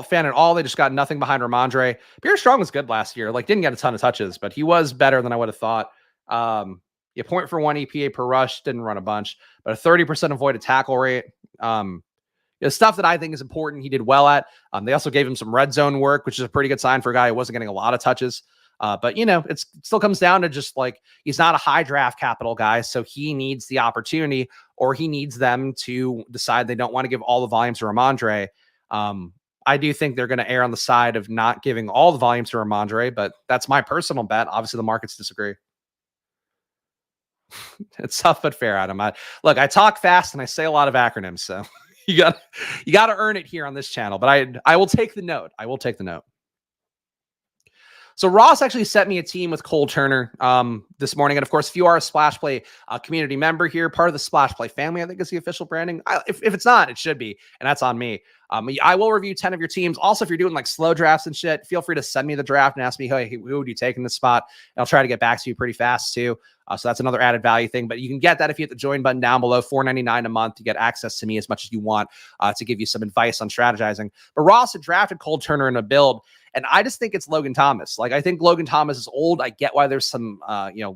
fan at all. They just got nothing behind Ramondre. Pierre Strong was good last year. Like, didn't get a ton of touches, but he was better than I would have thought. You point for 1 EPA per rush, didn't run a bunch, but a 30% avoided tackle rate. The stuff that I think is important, he did well at. They also gave him some red zone work, which is a pretty good sign for a guy who wasn't getting a lot of touches. But, it still comes down to just like, he's not a high draft capital guy. So he needs the opportunity, or he needs them to decide they don't want to give all the volume to Ramondre. I do think they're going to err on the side of not giving all the volume to Ramondre, but that's my personal bet. Obviously, the markets disagree. It's tough but fair, Adam. Look, I talk fast and I say a lot of acronyms, so you got to earn it here on this channel. But I will take the note. I will take the note. So Ross actually sent me a team with Cole Turner this morning. And of course, if you are a Splash Play community member here, part of the Splash Play family, I think is the official branding. If it's not, it should be. And that's on me. I will review 10 of your teams. Also, if you're doing like slow drafts and shit, feel free to send me the draft and ask me, hey, who would you take in this spot? And I'll try to get back to you pretty fast too. So that's another added value thing. But you can get that if you hit the join button down below, $4.99 a month. You get access to me as much as you want to give you some advice on strategizing. But Ross had drafted Cole Turner in a build. And I just think it's Logan Thomas. Like, I think Logan Thomas is old. I get why there's some,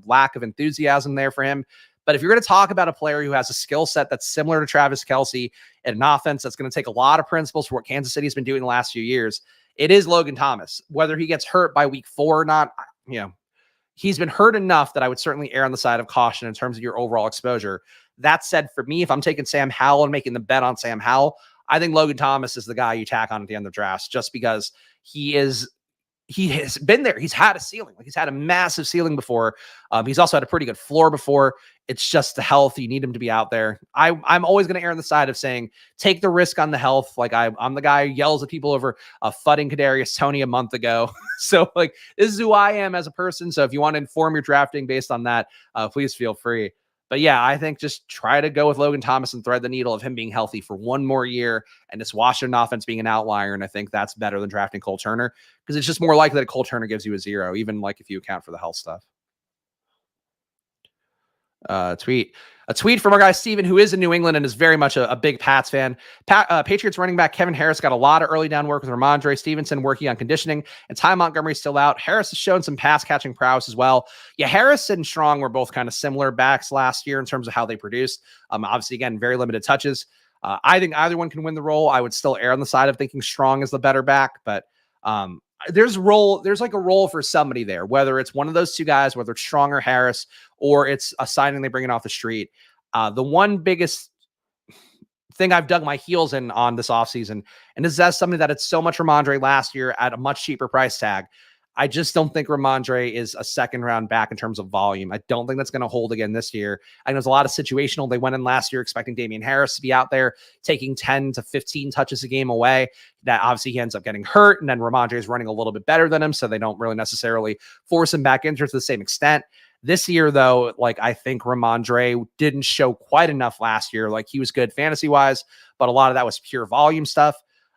lack of enthusiasm there for him. But if you're going to talk about a player who has a skill set that's similar to Travis Kelce and an offense that's going to take a lot of principles for what Kansas City has been doing the last few years, it is Logan Thomas. Whether he gets hurt by week 4 or not, he's been hurt enough that I would certainly err on the side of caution in terms of your overall exposure. That said, for me, if I'm taking Sam Howell and making the bet on Sam Howell, I think Logan Thomas is the guy you tack on at the end of drafts just because he has been there. He's had a ceiling. Like, he's had a massive ceiling before. He's also had a pretty good floor before. It's just the health. You need him to be out there. I'm always going to err on the side of saying, take the risk on the health. Like, I'm the guy who yells at people over fudding Kadarius Toney a month ago. So, like, this is who I am as a person. So if you want to inform your drafting based on that, please feel free. But yeah, I think just try to go with Logan Thomas and thread the needle of him being healthy for one more year and this Washington offense being an outlier. And I think that's better than drafting Cole Turner because it's just more likely that Cole Turner gives you a 0, even like if you account for the health stuff. A tweet from our guy Steven, who is in New England and is very much a big Pats fan. Patriots running back Kevin Harris got a lot of early down work with Ramondre Stevenson working on conditioning, and Ty Montgomery's still out. Harris has shown some pass catching prowess as well. Yeah, Harris and Strong were both kind of similar backs last year in terms of how they produced. Obviously, again, very limited touches. I think either one can win the role. I would still err on the side of thinking Strong is the better back, but there's like a role for somebody there, whether it's one of those two guys, whether it's Strong or Harris, or it's a signing they bring it off the street. The one biggest thing I've dug my heels in on this offseason, and this is as somebody that had so much Ramondre last year at a much cheaper price tag. I just don't think Ramondre is a second round back in terms of volume. I don't think that's going to hold again this year. I know there's a lot of situational. They went in last year expecting Damian Harris to be out there taking 10 to 15 touches a game away. That obviously he ends up getting hurt, and then Ramondre is running a little bit better than him, so they don't really necessarily force him back into it to the same extent. This year, though, like, I think Ramondre didn't show quite enough last year. Like, he was good fantasy-wise, but a lot of that was pure volume stuff.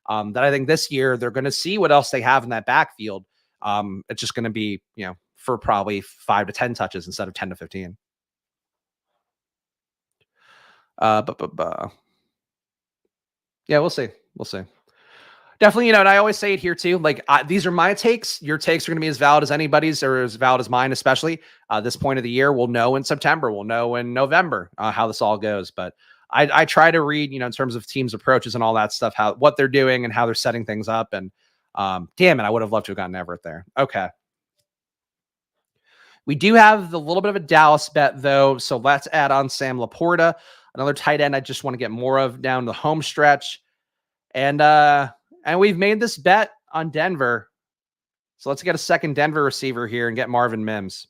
That I think this year they're going to see what else they have in that backfield. It's just going to be, for probably 5 to 10 touches instead of 10 to 15. Yeah, we'll see. We'll see. Definitely, and I always say it here too. Like, these are my takes. Your takes are going to be as valid as anybody's or as valid as mine, especially this point of the year. We'll know in September. We'll know in November how this all goes. But I try to read, in terms of teams' approaches and all that stuff, what they're doing and how they're setting things up. And damn it, I would have loved to have gotten Everett there. Okay. We do have the little bit of a Dallas bet, though. So let's add on Sam Laporta, another tight end I just want to get more of down the home stretch. And we've made this bet on Denver. So let's get a second Denver receiver here and get Marvin Mims.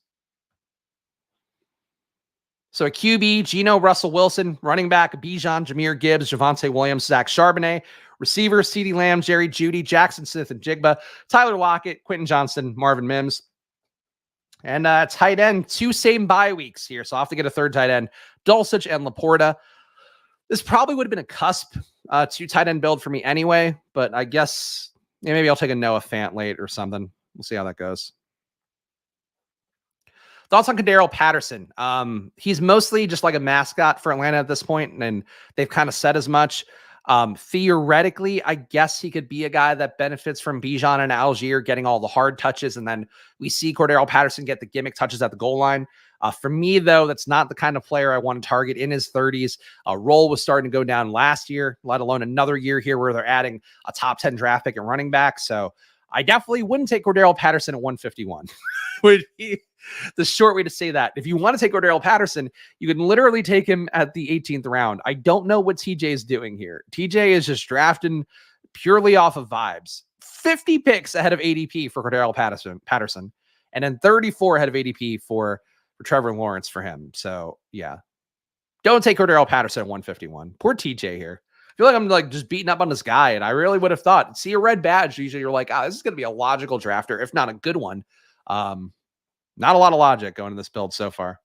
So a QB, Geno, Russell Wilson, running back, Bijan, Jahmyr Gibbs, Javonte Williams, Zach Charbonnet, receiver, CeeDee Lamb, Jerry Jeudy, Jackson Smith and Jigba, Tyler Lockett, Quentin Johnston, Marvin Mims. And tight end, 2 same bye weeks here. So I'll have to get a third tight end, Dulcich and Laporta. This probably would have been a cusp 2 tight end build for me anyway, but I guess maybe I'll take a Noah Fant late or something. We'll see how that goes. Thoughts on Cordarrelle Patterson? He's mostly just like a mascot for Atlanta at this point, and they've kind of said as much. Theoretically, I guess he could be a guy that benefits from Bijan and Algier getting all the hard touches, and then we see Cordarrelle Patterson get the gimmick touches at the goal line. For me, though, that's not the kind of player I want to target in his 30s. Roll was starting to go down last year, let alone another year here where they're adding a top 10 draft pick and running back. So I definitely wouldn't take Cordarrelle Patterson at 151. Would be the short way to say that. If you want to take Cordarrelle Patterson, you can literally take him at the 18th round. I don't know what TJ is doing here. TJ is just drafting purely off of vibes. 50 picks ahead of ADP for Cordero Patterson, and then 34 ahead of ADP for Trevor Lawrence for him. So yeah, don't take Cordero Patterson at 151. Poor TJ here. I feel like I'm like just beating up on this guy, and I really would have thought, see a red badge, usually you're like, this is going to be a logical drafter, if not a good one. Not a lot of logic going in this build so far.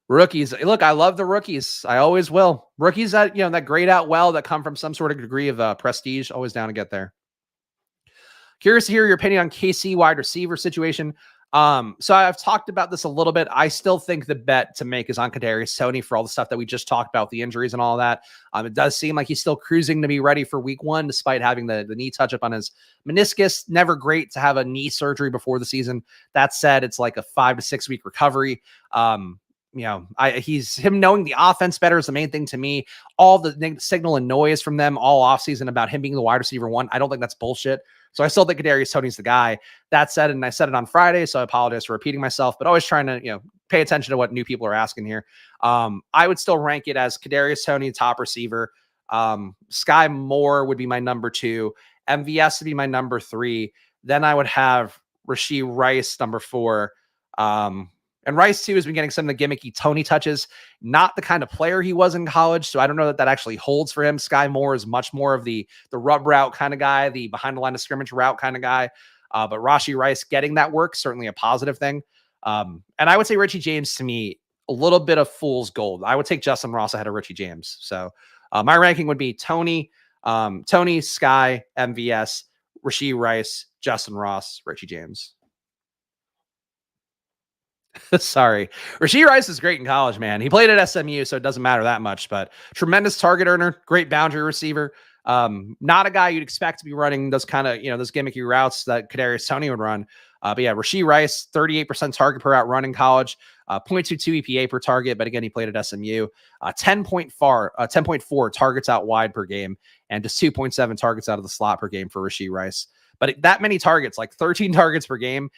Rookies. Look, I love the rookies. I always will. Rookies that, that grade out well, that come from some sort of degree of prestige, always down to get there. Curious to hear your opinion on KC wide receiver situation. So I've talked about this a little bit. I still think the bet to make is on Kadarius Toney for all the stuff that we just talked about, the injuries and all that. It does seem like he's still cruising to be ready for week 1, despite having the knee touch up on his meniscus. Never great to have a knee surgery before the season. That said, it's like a 5 to 6 week recovery. He's him knowing the offense better is the main thing to me. All the signal and noise from them all offseason about him being the wide receiver 1, I don't think that's bullshit. So I still think Kadarius Toney's the guy. That said, and I said it on Friday, so I apologize for repeating myself, but always trying to, pay attention to what new people are asking here. I would still rank it as Kadarius Toney, top receiver. Sky Moore would be my number 2. MVS would be my number 3. Then I would have Rashee Rice, number 4. And Rice, too, has been getting some of the gimmicky Toney touches. Not the kind of player he was in college, so I don't know that actually holds for him. Sky Moore is much more of the rub route kind of guy, the behind the line of scrimmage route kind of guy. But Rashee Rice getting that work, certainly a positive thing. And I would say Richie James, to me, a little bit of fool's gold. I would take Justin Ross ahead of Richie James. So my ranking would be Toney, Sky, MVS, Rashee Rice, Justin Ross, Richie James. Sorry. Rashee Rice is great in college, man. He played at SMU, so it doesn't matter that much, but tremendous target earner, great boundary receiver. Not a guy you'd expect to be running those kind of, those gimmicky routes that Kadarius Toney would run. But yeah, Rashee Rice, 38% target per out run in college, 0.22 EPA per target. But again, he played at SMU, 10.4 targets out wide per game, and just 2.7 targets out of the slot per game for Rashee Rice. But that many targets, like 13 targets per game,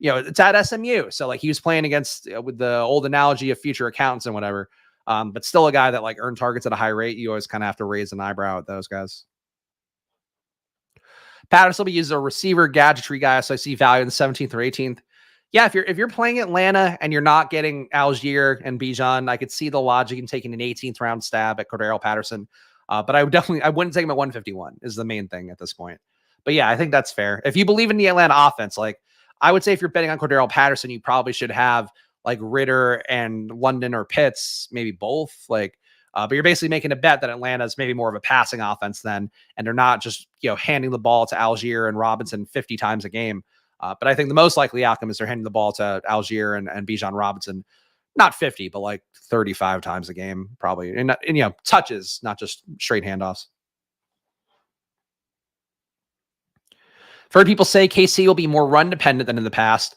it's at SMU. So like he was playing against with the old analogy of future accountants and whatever. But still a guy that like earned targets at a high rate. You always kind of have to raise an eyebrow at those guys. Patterson will be used as a receiver gadgetry guy. So I see value in the 17th or 18th. Yeah. If you're playing Atlanta and you're not getting Algier and Bijan, I could see the logic in taking an 18th round stab at Cordero Patterson. But I wouldn't take him at 151 is the main thing at this point. But yeah, I think that's fair. If you believe in the Atlanta offense, like, I would say if you're betting on Cordero Patterson, you probably should have like Ritter and London or Pitts, maybe both. But you're basically making a bet that Atlanta is maybe more of a passing offense then, and they're not just handing the ball to Algier and Robinson 50 times a game. But I think the most likely outcome is they're handing the ball to Algier and Bijan Robinson, not 50, but like 35 times a game, probably, and touches, not just straight handoffs. I've heard people say KC will be more run dependent than in the past.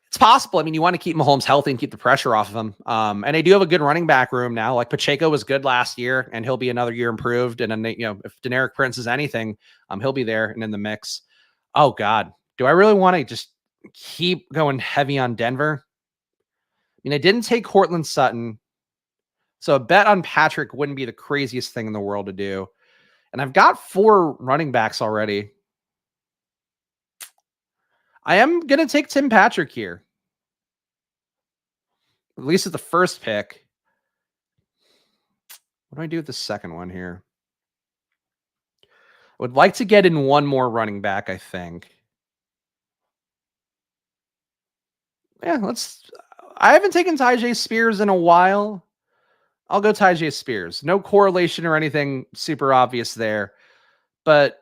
It's possible. I mean, you want to keep Mahomes healthy and keep the pressure off of him. And they do have a good running back room now. Like Pacheco was good last year, and he'll be another year improved. And then if Deneric Prince is anything, he'll be there and in the mix. Oh God, do I really want to just keep going heavy on Denver? I mean, I didn't take Cortland Sutton, so a bet on Patrick wouldn't be the craziest thing in the world to do. And I've got 4 running backs already. I am going to take Tim Patrick here. At least at the first pick. What do I do with the second one here? I would like to get in one more running back, I think. Yeah, I haven't taken Tyjae Spears in a while. I'll go Tyjae Spears. No correlation or anything super obvious there. But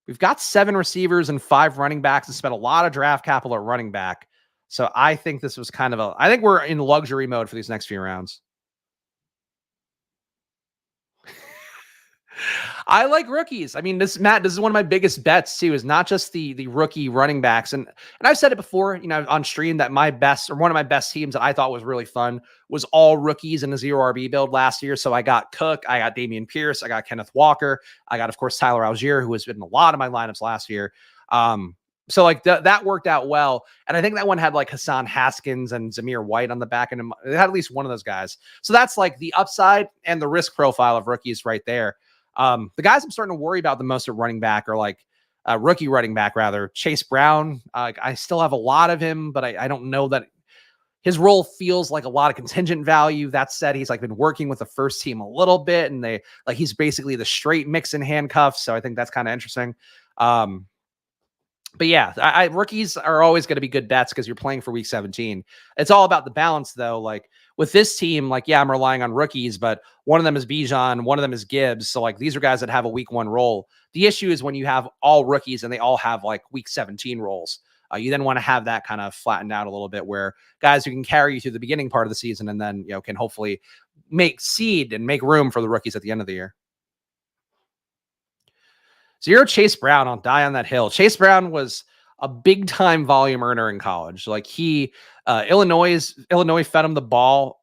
we've got 7 receivers and 5 running backs and spent a lot of draft capital at running back. So I think this was I think we're in luxury mode for these next few rounds. I like rookies. I mean, this is one of my biggest bets too, is not just the rookie running backs. And I've said it before, on stream, that one of my best teams that I thought was really fun was all rookies in the 0 RB build last year. So I got Cook, I got Dameon Pierce, I got Kenneth Walker, I got, of course, Tyler Algier, who has been in a lot of my lineups last year. So like that worked out well. And I think that one had like Hassan Haskins and Zamir White on the back end. It had at least one of those guys. So that's like the upside and the risk profile of rookies right there. The guys I'm starting to worry about the most at running back are like rookie running back, rather, Chase Brown. I still have a lot of him, but I don't know that his role feels like a lot of contingent value. That said, he's like been working with the first team a little bit, and he's basically the straight mix in handcuffs. So I think that's kind of interesting. But yeah, rookies are always going to be good bets because you're playing for week 17. It's all about the balance, though. Like with this team, like, yeah, I'm relying on rookies, but one of them is Bijan, one of them is Gibbs. So like these are guys that have a week 1 role. The issue is when you have all rookies and they all have like week 17 roles. You then want to have that kind of flattened out a little bit where guys who can carry you through the beginning part of the season and then, can hopefully make seed and make room for the rookies at the end of the year. Zero Chase Brown. I'll die on that hill. Chase Brown was a big time volume earner in college. Like Illinois fed him the ball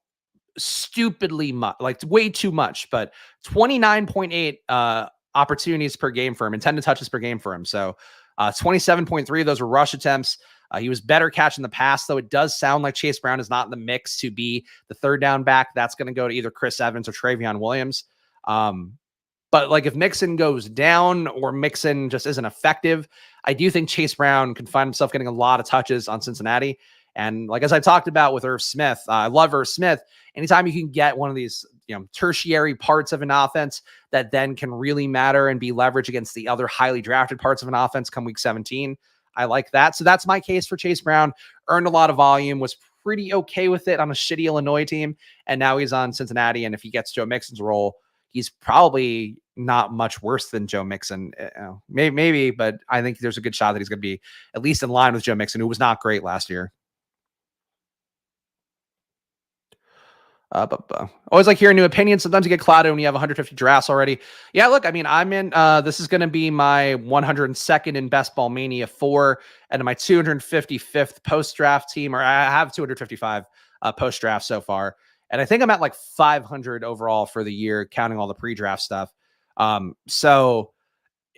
stupidly much, like way too much, but 29.8 opportunities per game for him, intended touches per game for him. So 27.3 of those were rush attempts. He was better catching the pass, though it does sound like Chase Brown is not in the mix to be the third down back. That's going to go to either Chris Evans or Travion Williams. But like if Mixon goes down or Mixon just isn't effective, I do think Chase Brown can find himself getting a lot of touches on Cincinnati. And like, as I talked about with Irv Smith, I love Irv Smith. Anytime you can get one of these, tertiary parts of an offense that then can really matter and be leveraged against the other highly drafted parts of an offense come week 17, I like that. So that's my case for Chase Brown. Earned a lot of volume, was pretty okay with it on a shitty Illinois team. And now he's on Cincinnati. And if he gets Joe Mixon's role, he's probably not much worse than Joe Mixon. Maybe, but I think there's a good shot that he's going to be at least in line with Joe Mixon, who was not great last year. Always like hearing new opinions. Sometimes you get clouded when you have 150 drafts already. Yeah, look, I mean, I'm in, this is going to be my 102nd in Best Ball Mania 4 and my 255th post-draft team, or I have 255 post-draft so far. And I think I'm at like 500 overall for the year, counting all the pre-draft stuff. So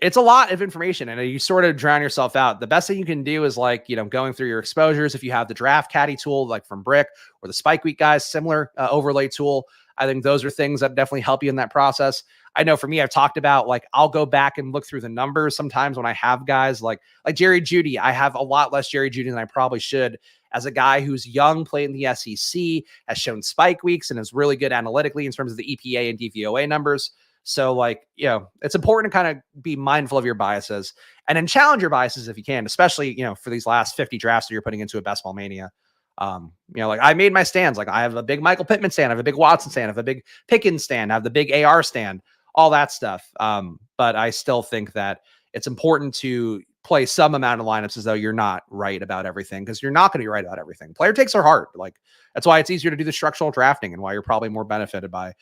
it's a lot of information and you sort of drown yourself out. The best thing you can do is like, going through your exposures. If you have the draft caddy tool, like from Brick or the Spike Week guys, similar overlay tool, I think those are things that definitely help you in that process. I know for me, I've talked about like, I'll go back and look through the numbers sometimes when I have guys like Jerry Jeudy. I have a lot less Jerry Jeudy than I probably should as a guy who's young, played in the SEC, has shown spike weeks and is really good analytically in terms of the EPA and DVOA numbers. So like, it's important to kind of be mindful of your biases and then challenge your biases if you can, especially, for these last 50 drafts that you're putting into a Best Ball Mania. Like I made my stands. Like I have a big Michael Pittman stand. I have a big Watson stand. I have a big Pickens stand. I have the big AR stand, all that stuff. But I still think that it's important to play some amount of lineups as though you're not right about everything, because you're not going to be right about everything. Player takes are hard. Like that's why it's easier to do the structural drafting and why you're probably more benefited by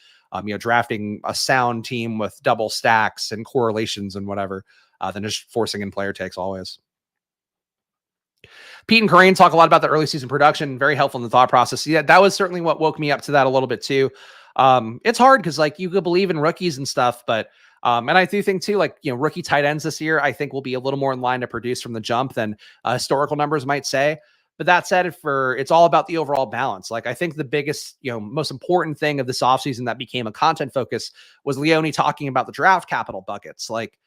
drafting a sound team with double stacks and correlations and whatever, than just forcing in player takes always. Pete and Corinne talk a lot about the early season production. Very helpful in the thought process. Yeah, that was certainly what woke me up to that a little bit too. It's hard because like you could believe in rookies and stuff, but and I do think too, like, rookie tight ends this year, I think will be a little more in line to produce from the jump than historical numbers might say. But that said, it's all about the overall balance. Like I think the biggest, most important thing of this offseason that became a content focus was Leone talking about the draft capital buckets. Like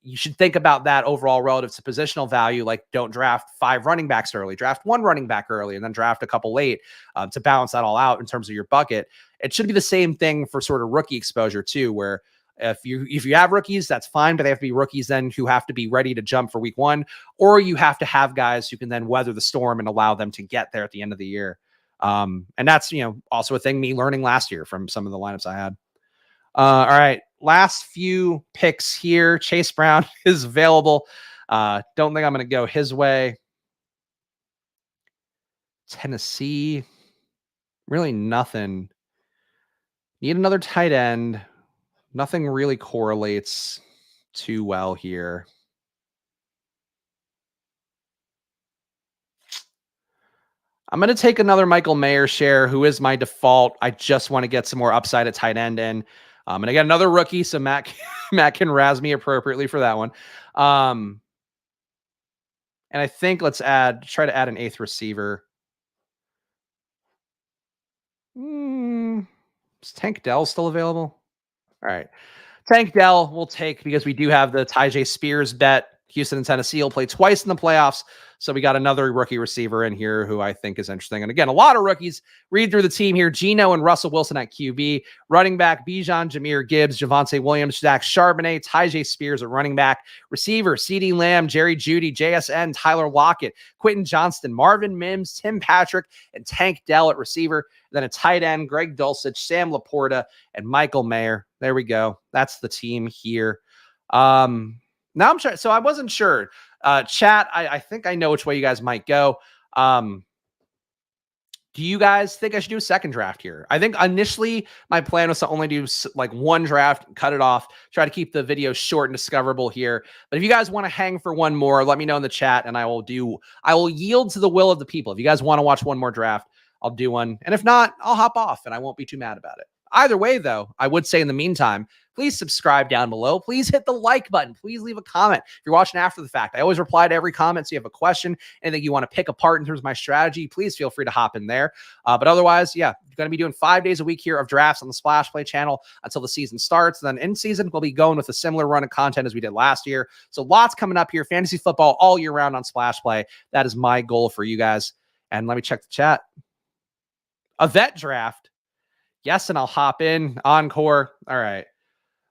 you should think about that overall relative to positional value. Like don't draft 5 running backs early, draft 1 running back early, and then draft a couple late to balance that all out in terms of your bucket. It should be the same thing for sort of rookie exposure too, where if you have rookies, that's fine, but they have to be rookies then who have to be ready to jump for week 1, or you have to have guys who can then weather the storm and allow them to get there at the end of the year. And that's, also a thing me learning last year from some of the lineups I had. All right. Last few picks here. Chase Brown is available. Don't think I'm going to go his way. Tennessee, really nothing. Need another tight end. Nothing really correlates too well here. I'm going to take another Michael Mayer share, who is my default. I just want to get some more upside at tight end in. And I got another rookie, so Matt can razz me appropriately for that one. And I think try to add an 8th receiver. Is Tank Dell still available? All right. Tank Dell we'll take because we do have the Tyjae Spears bet. Houston and Tennessee will play twice in the playoffs. So we got another rookie receiver in here who I think is interesting. And again, a lot of rookies. Read through the team here. Geno and Russell Wilson at QB. Running back, Bijan, Jahmyr Gibbs, Javonte Williams, Zach Charbonnet, Tyjae Spears at running back. Receiver, CeeDee Lamb, Jerry Jeudy, JSN, Tyler Lockett, Quentin Johnston, Marvin Mims, Tim Patrick, and Tank Dell at receiver. Then a tight end, Greg Dulcich, Sam Laporta, and Michael Mayer. There we go. That's the team here. Now I'm sure. So I wasn't sure. Chat, I think I know which way you guys might go. Do you guys think I should do a second draft here? I think initially my plan was to only do like one draft, cut it off, try to keep the video short and discoverable here. But if you guys want to hang for one more, let me know in the chat and I will yield to the will of the people. If you guys want to watch one more draft, I'll do one. And if not, I'll hop off and I won't be too mad about it. Either way, though, I would say in the meantime, please subscribe down below. Please hit the like button. Please leave a comment. If you're watching after the fact, I always reply to every comment. So you have a question, anything you want to pick apart in terms of my strategy, please feel free to hop in there. But otherwise, yeah, you're going to be doing 5 days a week here of drafts on the Splash Play channel until the season starts. And then in season, we'll be going with a similar run of content as we did last year. So lots coming up here. Fantasy football all year round on Splash Play. That is my goal for you guys. And let me check the chat. A vet draft. Yes, and I'll hop in. Encore. All right.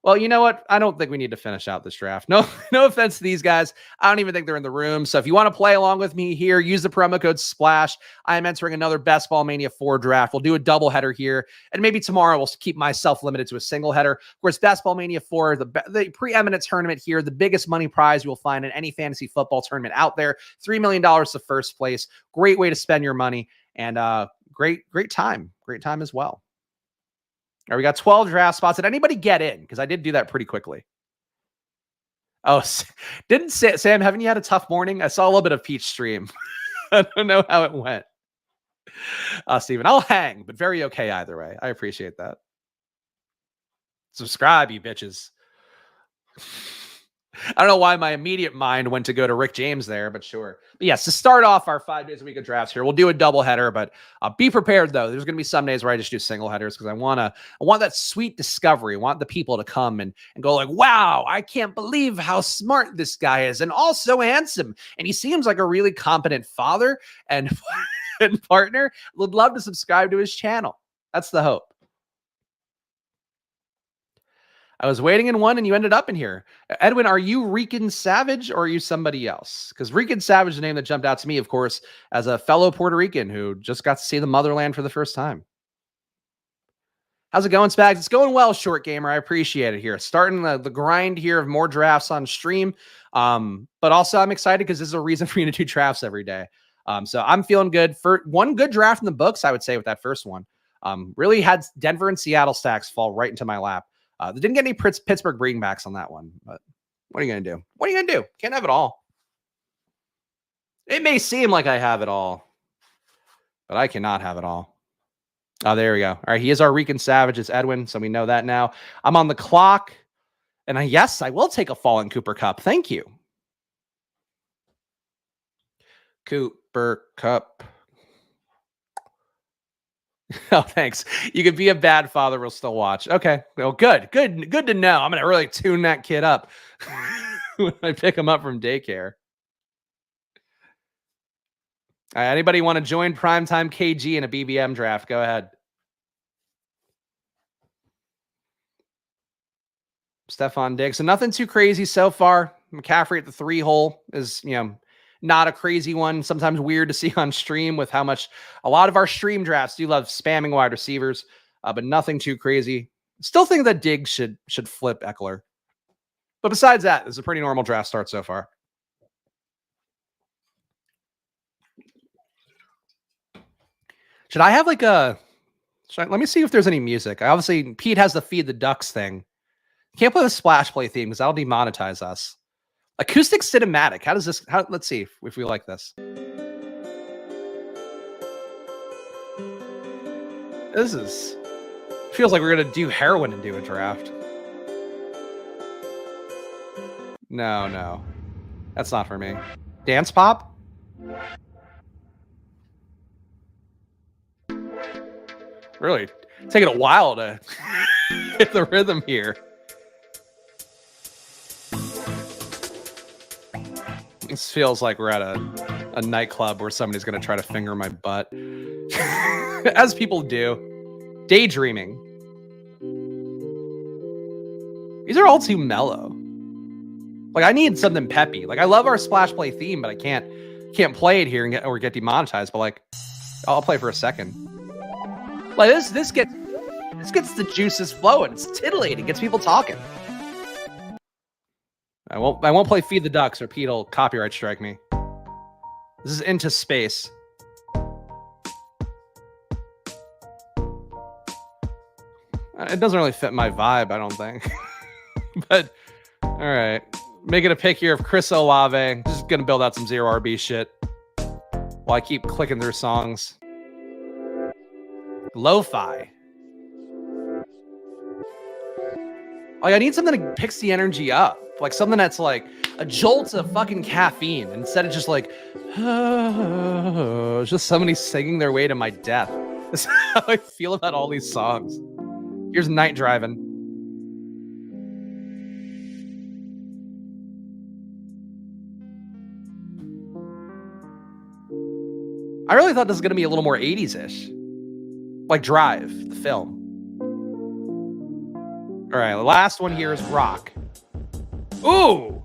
Well, you know what? I don't think we need to finish out this draft. No offense to these guys. I don't even think they're in the room. So if you want to play along with me here, use the promo code SPLASH. I am entering another Ball Mania IV draft. We'll do a double header here. And maybe tomorrow we'll keep myself limited to a single header. Of course, Ball Mania IV, the preeminent tournament here, the biggest money prize you will find in any fantasy football tournament out there. $3 million to first place. Great way to spend your money. And great time. Great time as well. All right, we got 12 draft spots. Did anybody get in? Because I did do that pretty quickly. Oh, didn't Sam, haven't you had a tough morning? I saw a little bit of Peach stream. I don't know how it went. Steven, I'll hang, but very okay either way. I appreciate that. Subscribe, you bitches. I don't know why my immediate mind went to go to Rick James there, but sure. But yes, to start off our 5 days a week of drafts here, we'll do a double header, but be prepared though. There's going to be some days where I just do single headers because I want that sweet discovery. I want the people to come and go like, wow, I can't believe how smart this guy is and also handsome. And he seems like a really competent father and, and partner. Would love to subscribe to his channel. That's the hope. I was waiting in one and you ended up in here. Edwin, are you Rican Savage or are you somebody else? Because Rican Savage is the name that jumped out to me, of course, as a fellow Puerto Rican who just got to see the motherland for the first time. How's it going, Spags? It's going well, Short Gamer. I appreciate it here. Starting the grind here of more drafts on stream. But also I'm excited because this is a reason for me to do drafts every day. So I'm feeling good. For one good draft in the books, I would say, with that first one. Really had Denver and Seattle stacks fall right into my lap. They didn't get any Pittsburgh bringbacks on that one, but what are you going to do? What are you going to do? Can't have it all. It may seem like I have it all, but I cannot have it all. Oh, there we go. All right, he is our Rican Savage. It's Edwin, so we know that now. I'm on the clock, and yes, I will take a Fallen Cooper Cup. Thank you. Cooper Cup. Oh, thanks. You could be a bad father, we'll still watch. Okay. Well, good to know. I'm going to really tune that kid up when I pick him up from daycare. All right, anybody want to join Primetime KG in a BBM draft? Go ahead. Stephon Diggs. So nothing too crazy so far. McCaffrey at the 3 hole is, not a crazy one. Sometimes weird to see on stream with how much a lot of our stream drafts do love spamming wide receivers, but nothing too crazy. Still think that Diggs should flip Eckler. But besides that, it's a pretty normal draft start so far. Should I have like let me see if there's any music. Obviously, Pete has the Feed the Ducks thing. Can't play the Splash Play theme because that'll demonetize us. Acoustic cinematic. How does this? Let's see if we like this. This feels like we're gonna do heroin and do a draft. No, that's not for me. Dance pop. Really taking a while to hit the rhythm here. This feels like we're at a nightclub where somebody's going to try to finger my butt. As people do. Daydreaming. These are all too mellow. Like, I need something peppy. Like, I love our Splash Play theme, but I can't play it here and get demonetized. But like, I'll play for a second. Like this gets the juices flowing. It's titillating. It gets people talking. I won't play Feed the Ducks or Pete'll copyright strike me. This is Into Space. It doesn't really fit my vibe, I don't think. But all right, making a pick here of Chris Olave. Just gonna build out some zero RB shit while I keep clicking through songs. Lo-fi. Like, I need something that picks the energy up. Like something that's like a jolt of fucking caffeine instead of just like just somebody singing their way to my death. That's how I feel about all these songs. Here's Night Driving. I really thought this was going to be a little more 80s-ish. Like Drive, the film. All right, the last one here is Rock. Ooh!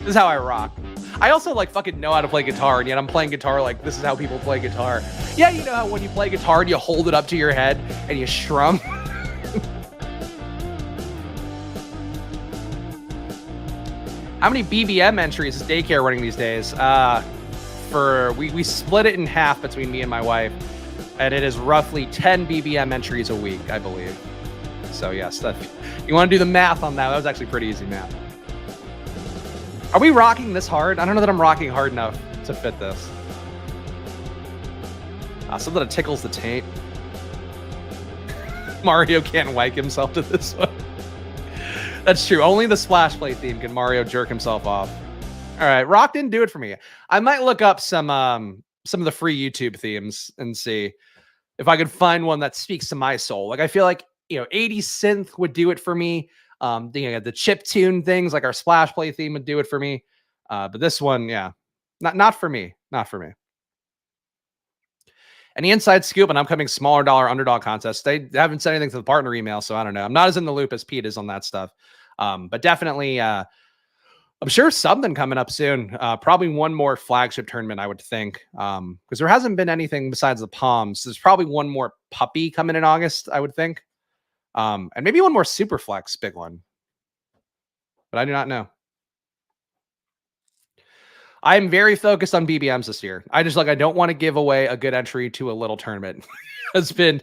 This is how I rock. I also like fucking know how to play guitar, and yet I'm playing guitar like this is how people play guitar. Yeah, you know how when you play guitar, you hold it up to your head and you strum. How many BBM entries is daycare running these days? We split it in half between me and my wife, and it is roughly 10 BBM entries a week, I believe. So yes, you want to do the math on that? That was actually pretty easy math. Are we rocking this hard? I don't know that I'm rocking hard enough to fit this. Something that tickles the taint. Mario can't wake himself to this one. That's true. Only the Splash Play theme can Mario jerk himself off. All right, Rock didn't do it for me. I might look up some of the free YouTube themes and see if I could find one that speaks to my soul. Like I feel like 80s synth would do it for me. The chip tune things like our Splash Play theme would do it for me. But this one, yeah, not for me. Not for me. And the inside scoop, an upcoming smaller dollar underdog contest. They haven't said anything to the partner email, so I don't know. I'm not as in the loop as Pete is on that stuff. But definitely, I'm sure something coming up soon. Probably one more flagship tournament, I would think. Because there hasn't been anything besides the Palms. There's probably one more puppy coming in August, I would think. And maybe one more Superflex big one. But I do not know. I'm very focused on BBMs this year. I don't want to give away a good entry to a little tournament. has been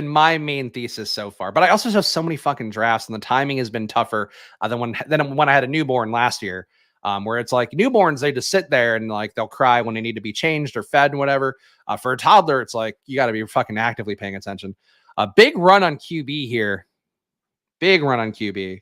my main thesis so far. But I also have so many fucking drafts, and the timing has been tougher than when I had a newborn last year. Where it's like newborns, they just sit there and like they'll cry when they need to be changed or fed and whatever. For a toddler, it's like you got to be fucking actively paying attention. A big run on QB here. Big run on QB.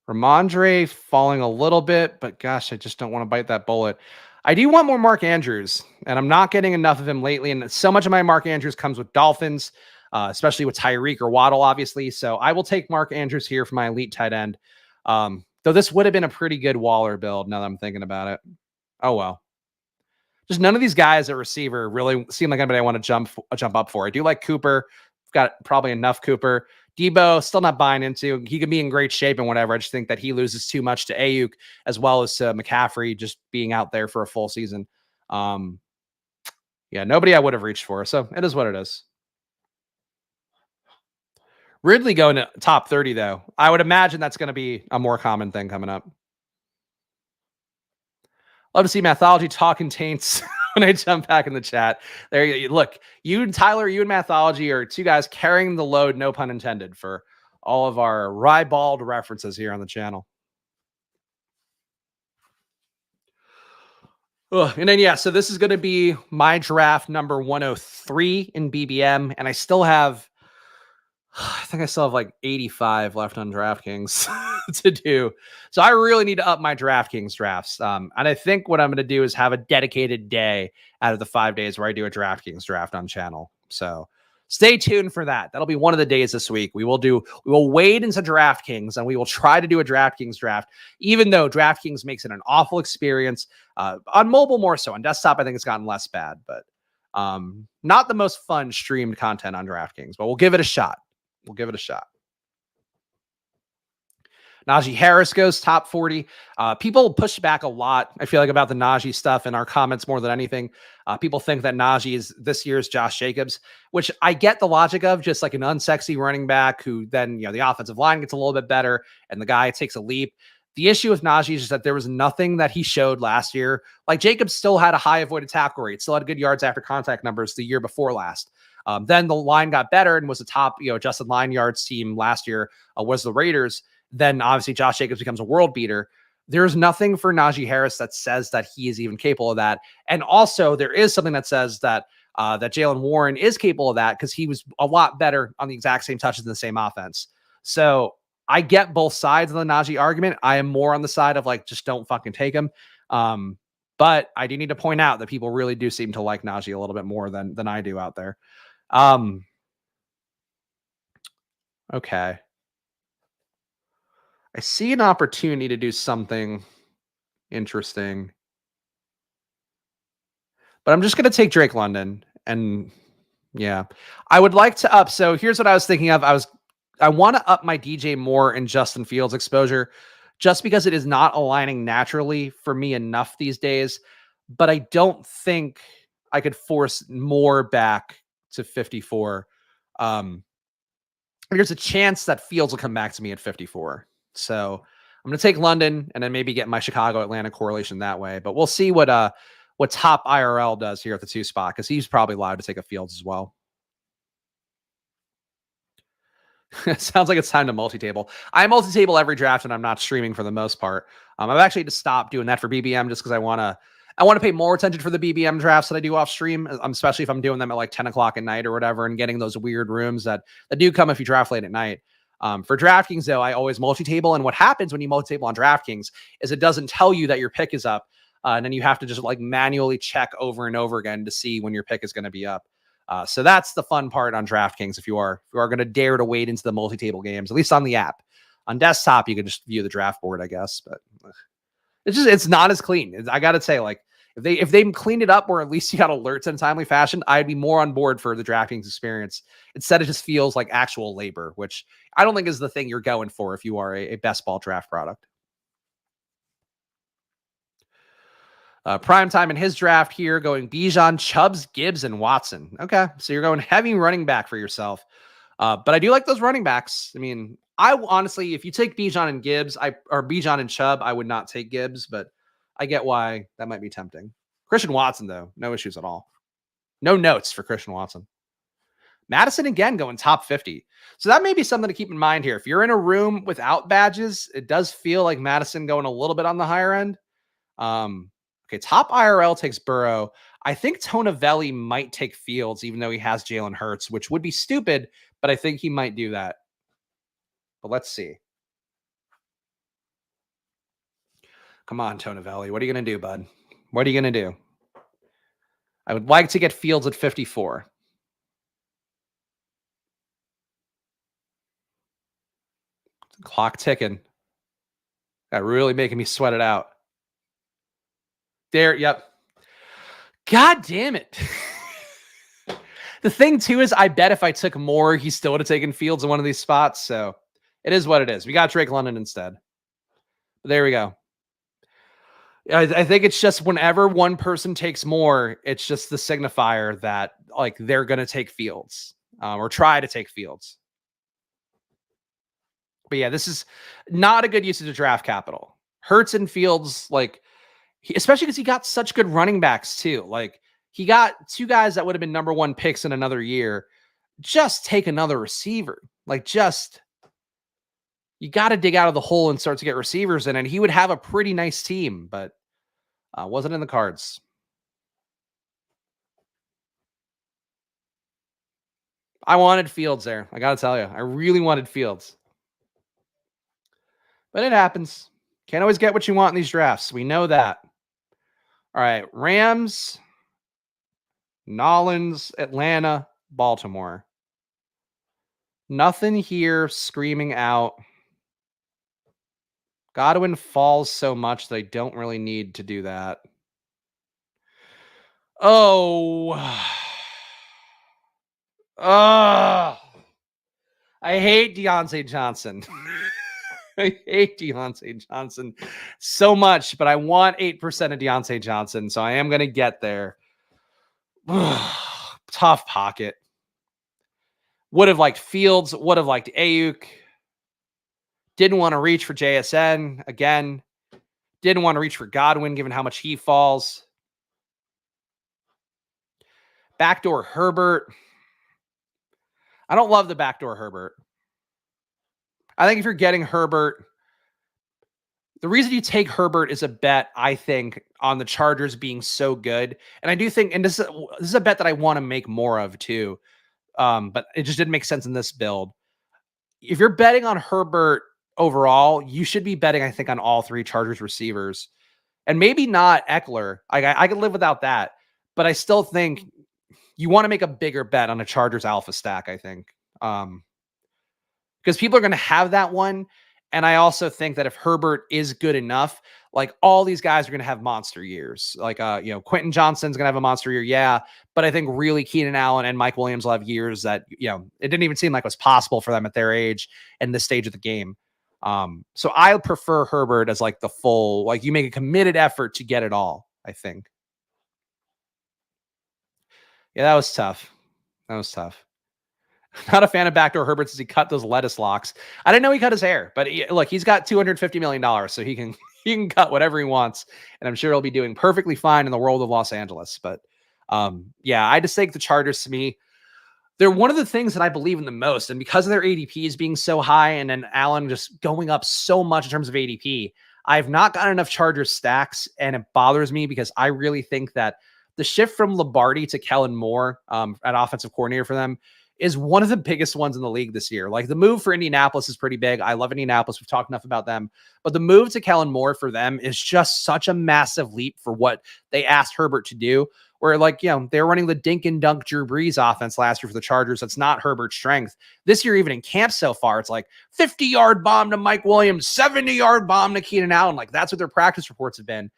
Ramondre falling a little bit, but gosh, I just don't want to bite that bullet. I do want more Mark Andrews, and I'm not getting enough of him lately. And so much of my Mark Andrews comes with Dolphins, especially with Tyreek or Waddle, obviously. So I will take Mark Andrews here for my elite tight end. Though this would have been a pretty good Waller build now that I'm thinking about it. Oh, well. Just none of these guys at receiver really seem like anybody I want to jump up for. I do like Cooper. I've got probably enough Cooper. Debo, still not buying into. He could be in great shape and whatever. I just think that he loses too much to Ayuk as well as to McCaffrey just being out there for a full season. Yeah, nobody I would have reached for. So it is what it is. Ridley going to top 30, though. I would imagine that's going to be a more common thing coming up. Love to see Mathology talking taints when I jump back in the chat. There you look. You and Tyler, you and Mathology are two guys carrying the load, no pun intended, for all of our ribald references here on the channel. And then, yeah, so this is going to be my draft number 103 in BBM, and I still have I think I still have like 85 left on DraftKings to do. So I really need to up my DraftKings drafts. And I think what I'm going to do is have a dedicated day out of the 5 days where I do a DraftKings draft on channel. So stay tuned for that. That'll be one of the days this week. We will wade into DraftKings and we will try to do a DraftKings draft, even though DraftKings makes it an awful experience on mobile more so. On desktop, I think it's gotten less bad, but not the most fun streamed content on DraftKings, but we'll give it a shot. We'll give it a shot. Najee Harris goes top 40. People push back a lot, I feel like, about the Najee stuff in our comments more than anything. People think that Najee is this year's Josh Jacobs, which I get the logic of, just like an unsexy running back who then, the offensive line gets a little bit better and the guy takes a leap. The issue with Najee is just that there was nothing that he showed last year. Like Jacobs still had a high avoided tackle rate, still had good yards after contact numbers the year before last. Then the line got better and was a top, adjusted line yards team last year was the Raiders. Then obviously Josh Jacobs becomes a world beater. There's nothing for Najee Harris that says that he is even capable of that. And also there is something that says that that Jaylen Warren is capable of that because he was a lot better on the exact same touches in the same offense. So I get both sides of the Najee argument. I am more on the side of like, just don't fucking take him. But I do need to point out that people really do seem to like Najee a little bit more than I do out there. Okay. I see an opportunity to do something interesting, but I'm just going to take Drake London and yeah, I would like to up. So here's what I was thinking of. I want to up my DJ Moore and Justin Fields exposure just because it is not aligning naturally for me enough these days, but I don't think I could force Moore back to 54. There's a chance that Fields will come back to me at 54. So I'm going to take London and then maybe get my Chicago Atlanta correlation that way. But we'll see what top IRL does here at the 2 spot, because he's probably allowed to take a Fields as well. It sounds like it's time to multi-table. I multi-table every draft and I'm not streaming for the most part. I've actually just stopped doing that for BBM just because I want to pay more attention for the BBM drafts that I do off stream, especially if I'm doing them at like 10 o'clock at night or whatever and getting those weird rooms that do come if you draft late at night. For DraftKings, though, I always multi-table. And what happens when you multi-table on DraftKings is it doesn't tell you that your pick is up. And then you have to just like manually check over and over again to see when your pick is going to be up. So that's the fun part on DraftKings. If you are going to dare to wade into the multi-table games, at least on the app. On desktop, you can just view the draft board, I guess. But it's not as clean. I got to say, like, if they cleaned it up where at least you got alerts in a timely fashion, I'd be more on board for the DraftKings experience. Instead, it just feels like actual labor, which I don't think is the thing you're going for if you are a best ball draft product. Prime time in his draft here, going Bijan, Chubbs, Gibbs, and Watson. Okay, so you're going heavy running back for yourself. But I do like those running backs. I mean, I honestly, if you take Bijan and Gibbs, or Bijan and Chubb, I would not take Gibbs, but I get why that might be tempting. Christian Watson, though, no issues at all. No notes for Christian Watson. Madison, again, going top 50. So that may be something to keep in mind here. If you're in a room without badges, it does feel like Madison going a little bit on the higher end. Okay, top IRL takes Burrow. I think Tonavelli might take Fields, even though he has Jalen Hurts, which would be stupid, but I think he might do that. But let's see. Come on, Tonavelli. What are you going to do, bud? What are you going to do? I would like to get Fields at 54. Clock ticking. That really making me sweat it out. There, yep. God damn it. The thing, too, is I bet if I took more, he still would have taken Fields in one of these spots. So it is what it is. We got Drake London instead. But there we go. I think it's just whenever one person takes more, it's just the signifier that like they're going to take Fields or try to take Fields. But yeah, this is not a good usage of draft capital. Hurts and Fields, like, especially because he got such good running backs too. Like, he got 2 guys that would have been number 1 picks in another year. Just take another receiver. Like, just, you got to dig out of the hole and start to get receivers in, and he would have a pretty nice team, but wasn't in the cards. I wanted Fields there. I got to tell you, I really wanted Fields. But it happens. Can't always get what you want in these drafts. We know that. All right. Rams, Nollins, Atlanta, Baltimore. Nothing here screaming out. Godwin falls so much that I don't really need to do that. Oh. I hate Deontay Johnson. I hate Deontay Johnson so much, but I want 8% of Deontay Johnson, so I am going to get there. Tough pocket. Would have liked Fields, would have liked Ayuk. Didn't want to reach for JSN again. Didn't want to reach for Godwin given how much he falls. Backdoor Herbert. I don't love the backdoor Herbert. I think if you're getting Herbert, the reason you take Herbert is a bet, I think, on the Chargers being so good. And I do think, and this is a bet that I want to make more of too. But it just didn't make sense in this build. If you're betting on Herbert overall, you should be betting, I think, on all three Chargers receivers. And maybe not Eckler. I could live without that. But I still think you want to make a bigger bet on a Chargers alpha stack, I think. Because people are going to have that one. And I also think that if Herbert is good enough, like all these guys are going to have monster years. Like, Quentin Johnston's going to have a monster year. Yeah. But I think really Keenan Allen and Mike Williams will have years that, it didn't even seem like it was possible for them at their age and this stage of the game. So I prefer Herbert as like the full, like you make a committed effort to get it all, I think. Yeah, that was tough. Not a fan of backdoor Herbert since he cut those lettuce locks. I didn't know he cut his hair, but look, he's got $250 million, so he can cut whatever he wants, and I'm sure he'll be doing perfectly fine in the world of Los Angeles. But yeah, I just think the Chargers, to me, they're one of the things that I believe in the most, and because of their ADPs being so high, and then Allen just going up so much in terms of ADP, I've not gotten enough Chargers stacks, and it bothers me because I really think that the shift from Lombardi to Kellen Moore at offensive coordinator for them is one of the biggest ones in the league this year. Like the move for Indianapolis is pretty big. I love Indianapolis. We've talked enough about them, but the move to Kellen Moore for them is just such a massive leap for what they asked Herbert to do. Where they're running the dink and dunk Drew Brees offense last year for the Chargers. That's not Herbert's strength. This year, even in camp so far, it's like 50-yard bomb to Mike Williams, 70-yard bomb to Keenan Allen. Like that's what their practice reports have been.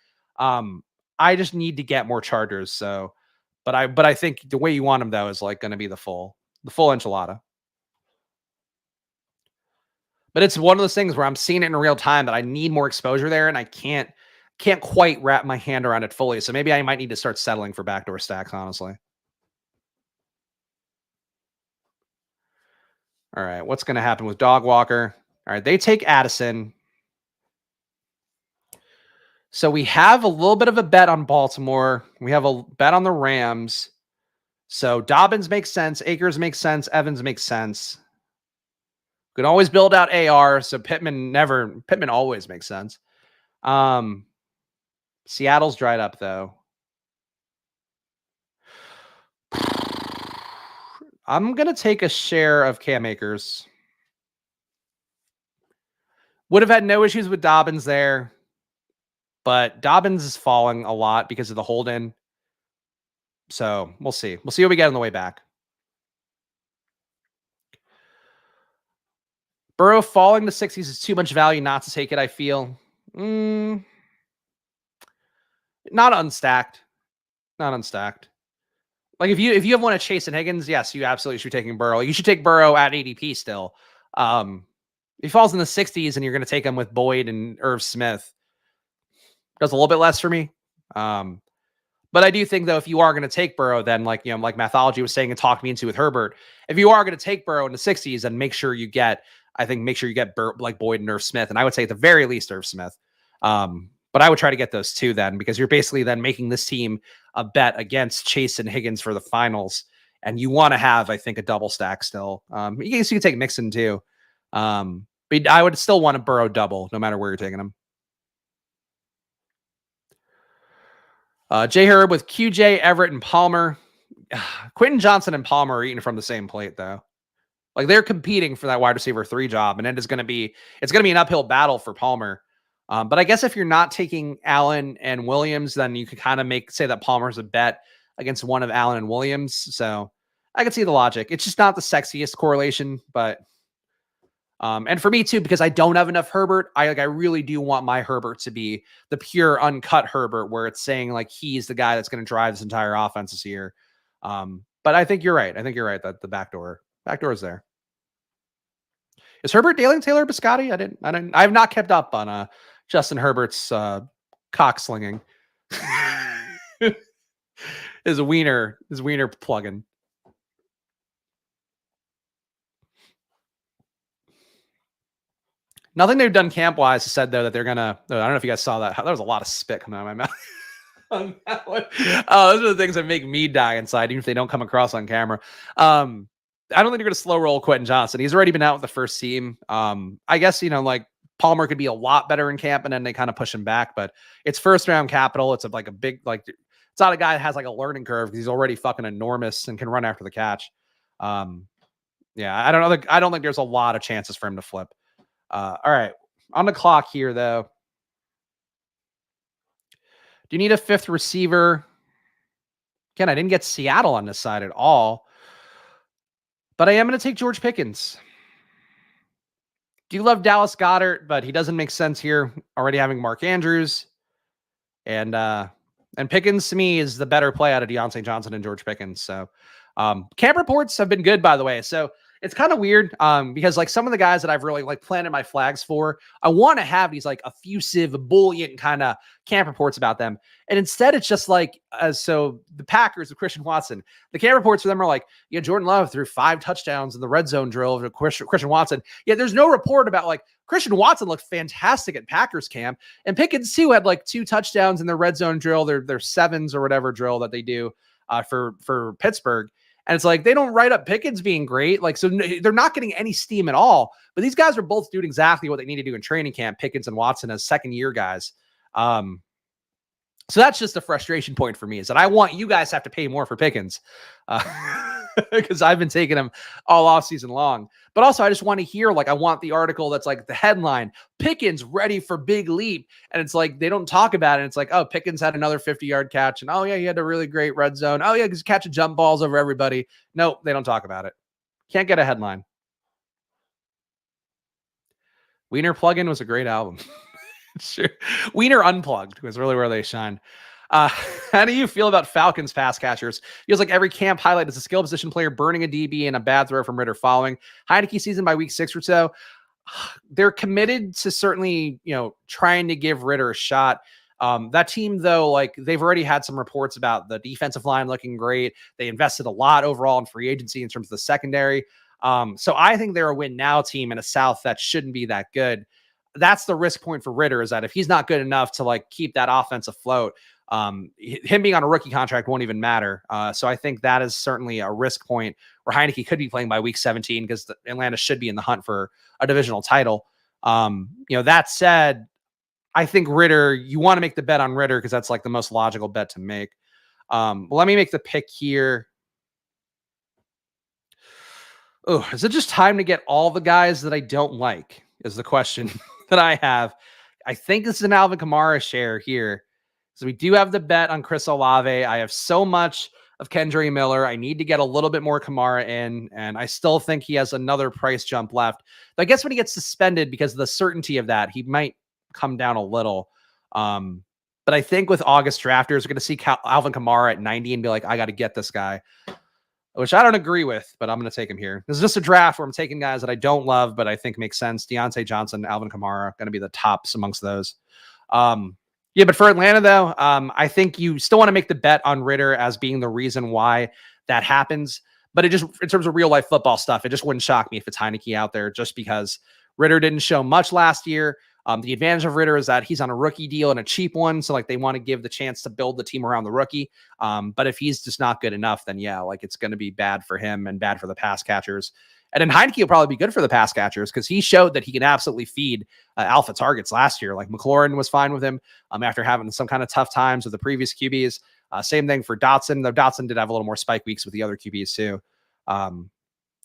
I just need to get more Chargers. So, but I think the way you want them though is like going to be the full enchilada. But it's one of those things where I'm seeing it in real time that I need more exposure there, and I can't quite wrap my hand around it fully. So maybe I might need to start settling for backdoor stacks, honestly. All right, what's going to happen with Dog Walker? All right, they take Addison. So we have a little bit of a bet on Baltimore. We have a bet on the Rams. So Dobbins makes sense. Akers makes sense. Evans makes sense. We can always build out AR. So Pittman always makes sense. Seattle's dried up though. I'm going to take a share of Cam Akers. Would have had no issues with Dobbins there, but Dobbins is falling a lot because of the hold-in. So we'll see. We'll see what we get on the way back. Burrow falling to 60s is too much value not to take it, I feel. Not unstacked. Like if you have one of Chase and Higgins, yes, you absolutely should be taking Burrow. You should take Burrow at ADP still. He falls in the 60s and you're going to take him with Boyd and Irv Smith. Does a little bit less for me. But I do think though, if you are going to take Burrow, then like Mathology was saying and talked me into with Herbert, if you are going to take Burrow in the 60s, then make sure you get like Boyd and Irv Smith. And I would say at the very least Irv Smith. But I would try to get those two then, because you're basically then making this team a bet against Chase and Higgins for the finals. And you want to have, I think, a double stack still. You can take Mixon too. But I would still want a Burrow double no matter where you're taking them. J. Herb with QJ, Everett, and Palmer. Quentin Johnson and Palmer are eating from the same plate, though. Like, they're competing for that wide receiver 3 job, and it's going to be an uphill battle for Palmer. But I guess if you're not taking Allen and Williams, then you could kind of say that Palmer's a bet against one of Allen and Williams. So I can see the logic. It's just not the sexiest correlation, but and for me too, because I don't have enough Herbert, I really do want my Herbert to be the pure uncut Herbert, where it's saying like he's the guy that's going to drive this entire offense this year. But I think you're right. I think you're right that the backdoor is there. Is Herbert Daling Taylor Biscotti? I have not kept up on Justin Herbert's cock slinging. his wiener plugin. Nothing they've done camp-wise has said, though, that they're going to... I don't know if you guys saw that. There was a lot of spit coming out of my mouth on that one. Those are the things that make me die inside, even if they don't come across on camera. I don't think they're going to slow roll Quentin Johnson. He's already been out with the first team. I guess, like, Palmer could be a lot better in camp, and then they kind of push him back. But it's first-round capital. It's a big... it's not a guy that has, a learning curve, because he's already fucking enormous and can run after the catch. Yeah, I don't think there's a lot of chances for him to flip. All right, on the clock here, though. Do you need a 5th receiver? Again, I didn't get Seattle on this side at all, but I am going to take George Pickens. Do you love Dallas Goedert? But he doesn't make sense here. Already having Mark Andrews, and Pickens to me is the better play out of Deontay Johnson and George Pickens. So, camp reports have been good, by the way. So. It's kind of weird because some of the guys that I've really planted my flags for, I want to have these effusive, ebullient kind of camp reports about them. And instead it's just so the Packers with Christian Watson, the camp reports for them are Jordan Love threw 5 touchdowns in the red zone drill of Christian Watson. Yeah, there's no report about Christian Watson looked fantastic at Packers camp, and Pickens too had 2 touchdowns in the red zone drill, their 7s or whatever drill that they do for Pittsburgh. And it's they don't write up Pickens being great. So they're not getting any steam at all. But these guys are both doing exactly what they need to do in training camp, Pickens and Watson as second-year guys. So that's just a frustration point for me, is that I want you guys to have to pay more for Pickens because I've been taking him all offseason long. But also, I just want to hear, I want the article that's the headline, Pickens ready for big leap. And it's they don't talk about it. It's oh, Pickens had another 50-yard catch. And oh, yeah, he had a really great red zone. Oh, yeah, he's catching jump balls over everybody. No, they don't talk about it. Can't get a headline. Wiener Plugin was a great album. Sure. Wiener Unplugged was really where they shine. How do you feel about Falcons pass catchers? Feels like every camp highlight is a skill position player burning a DB and a bad throw from Ritter following. Heineke season by week 6 or so. They're committed to certainly, trying to give Ritter a shot. That team, though, they've already had some reports about the defensive line looking great. They invested a lot overall in free agency in terms of the secondary. So I think they're a win now team in a South that shouldn't be that good. That's the risk point for Ritter, is that if he's not good enough to keep that offense afloat, him being on a rookie contract won't even matter. So I think that is certainly a risk point where Heineke could be playing by week 17, because Atlanta should be in the hunt for a divisional title. That said, I think Ritter, you want to make the bet on Ritter because that's the most logical bet to make. Let me make the pick here. Oh, is it just time to get all the guys that I don't like is the question that I have. I think this is an Alvin Kamara share here. So we do have the bet on Chris Olave. I have so much of Kendra Miller. I need to get a little bit more Kamara in, and I still think he has another price jump left. But I guess when he gets suspended, because of the certainty of that, he might come down a little. But I think with August drafters, we're going to see Alvin Kamara at 90 and be I got to get this guy, which I don't agree with, but I'm going to take him here. This is just a draft where I'm taking guys that I don't love, but I think makes sense. Deontay Johnson, Alvin Kamara, going to be the tops amongst those. Yeah, but for Atlanta, though, I think you still want to make the bet on Ritter as being the reason why that happens. But it just, in terms of real life football stuff, it just wouldn't shock me if it's Heineke out there, just because Ritter didn't show much last year. The advantage of Ritter is that he's on a rookie deal and a cheap one. So they want to give the chance to build the team around the rookie. But if he's just not good enough, then yeah, it's going to be bad for him and bad for the pass catchers. And then Heineke will probably be good for the pass catchers because he showed that he can absolutely feed alpha targets last year. McLaurin was fine with him after having some kind of tough times with the previous QBs. Same thing for Dotson, though Dotson did have a little more spike weeks with the other QBs too. I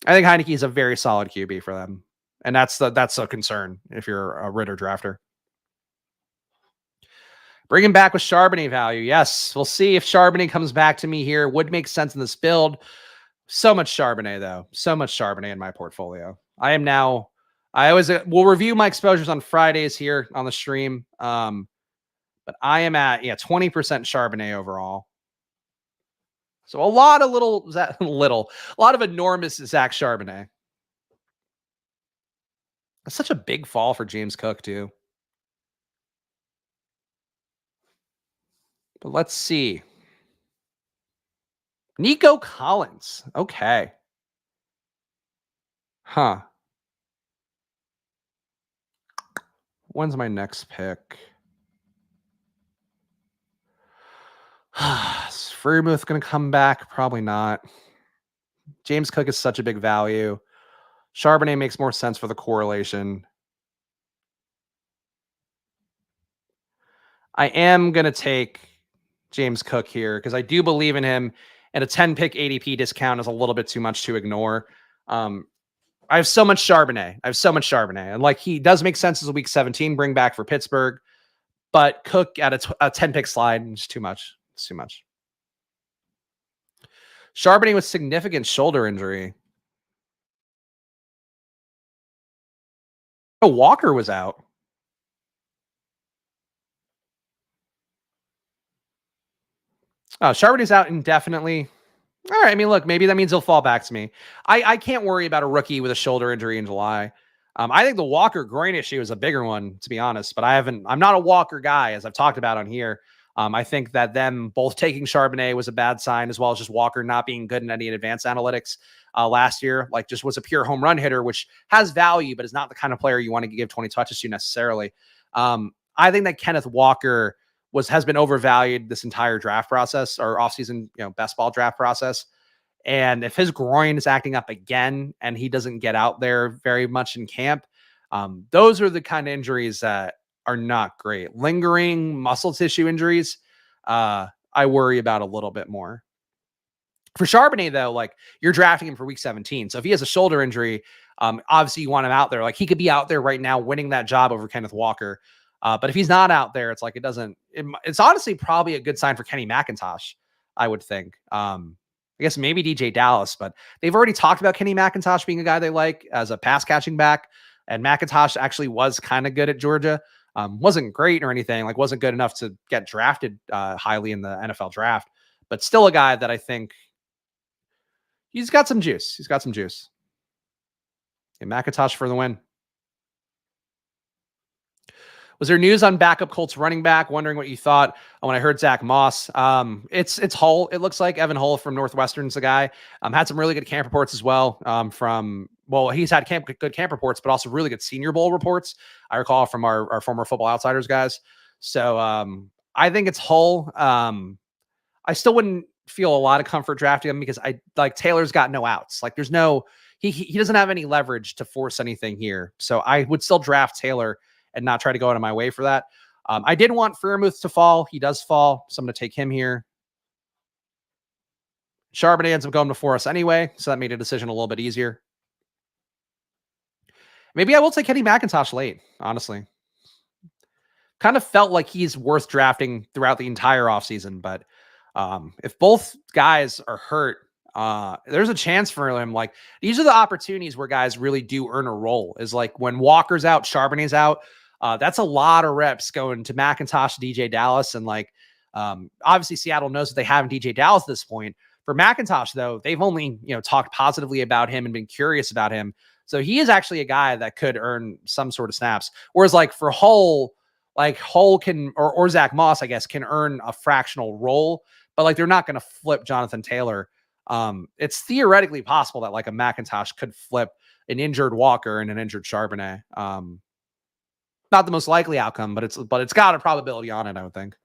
think Heineke is a very solid QB for them. And that's a concern if you're a Ritter drafter. Bring him back with Charbonnet value. Yes, we'll see if Charbonnet comes back to me here. Would make sense in this build. So much Charbonnet, though. So much Charbonnet in my portfolio. We'll review my exposures on Fridays here on the stream. But I am at 20% Charbonnet overall. So a lot of enormous Zach Charbonnet. That's such a big fall for James Cook, too. But let's see. Nico Collins. Okay. Huh. When's my next pick? Is Freiermuth going to come back? Probably not. James Cook is such a big value. Charbonnet makes more sense for the correlation. I am going to take James Cook here because I do believe in him, and a 10-pick ADP discount is a little bit too much to ignore. I have so much Charbonnet. And like, he does make sense as a week 17 bring back for Pittsburgh, but Cook at a 10-pick slide is too much. It's too much. Charbonnet with significant shoulder injury. Oh, Walker was out. Charbonnet's out indefinitely. All right. I mean, look, maybe that means he'll fall back to me. I can't worry about a rookie with a shoulder injury in July. I think the Walker groin issue is a bigger one, to be honest, but I'm not a Walker guy, as I've talked about on here. I think that them both taking Charbonnet was a bad sign, as well as just Walker not being good in any advanced analytics last year. Like, just was a pure home run hitter, which has value, but is not the kind of player you want to give 20 touches to necessarily. I think that Kenneth Walker has been overvalued this entire draft process, or offseason, best ball draft process. And if his groin is acting up again and he doesn't get out there very much in camp, those are the kind of injuries that are not great. Lingering muscle tissue injuries, I worry about a little bit more. For Charbonnet, though, like, you're drafting him for week 17. So if he has a shoulder injury, obviously you want him out there. Like, he could be out there right now winning that job over Kenneth Walker. But if he's not out there, it's like it's honestly probably a good sign for Kenny McIntosh, I would think. I guess maybe DJ Dallas, but they've already talked about Kenny McIntosh being a guy they like as a pass catching back. And McIntosh actually was kind of good at Georgia. Wasn't great or anything, like wasn't good enough to get drafted highly in the NFL draft, but still a guy that I think he's got some juice. And McIntosh for the win. Was there news on backup Colts running back? Wondering what you thought when I heard Zach Moss. It's Hull. It looks like Evan Hull from Northwestern's the guy. Had some really good camp reports as well. He's had good camp reports, but also really good Senior Bowl reports. I recall from our former Football Outsiders guys. So I think it's Hull. I still wouldn't feel a lot of comfort drafting him because Taylor's got no outs. Like, there's no he doesn't have any leverage to force anything here. So I would still draft Taylor and not try to go out of my way for that. I did want Freiermuth to fall. He does fall, so I'm going to take him here. Charbonnet ends up going before us anyway, so that made a decision a little bit easier. Maybe I will take Kenny McIntosh late, honestly. Kind of felt like he's worth drafting throughout the entire offseason, but if both guys are hurt, there's a chance for him. Like, these are the opportunities where guys really do earn a role, is like when Walker's out, Charbonnet's out. That's a lot of reps going to McIntosh, DJ Dallas. And obviously Seattle knows that they have DJ Dallas at this point. For McIntosh, though, they've only, talked positively about him and been curious about him. So he is actually a guy that could earn some sort of snaps. Whereas for Hull, Hull can, or Zach Moss, I guess, can earn a fractional role, but they're not going to flip Jonathan Taylor. It's theoretically possible that a McIntosh could flip an injured Walker and an injured Charbonnet. Not the most likely outcome, but it's got a probability on it, I would think.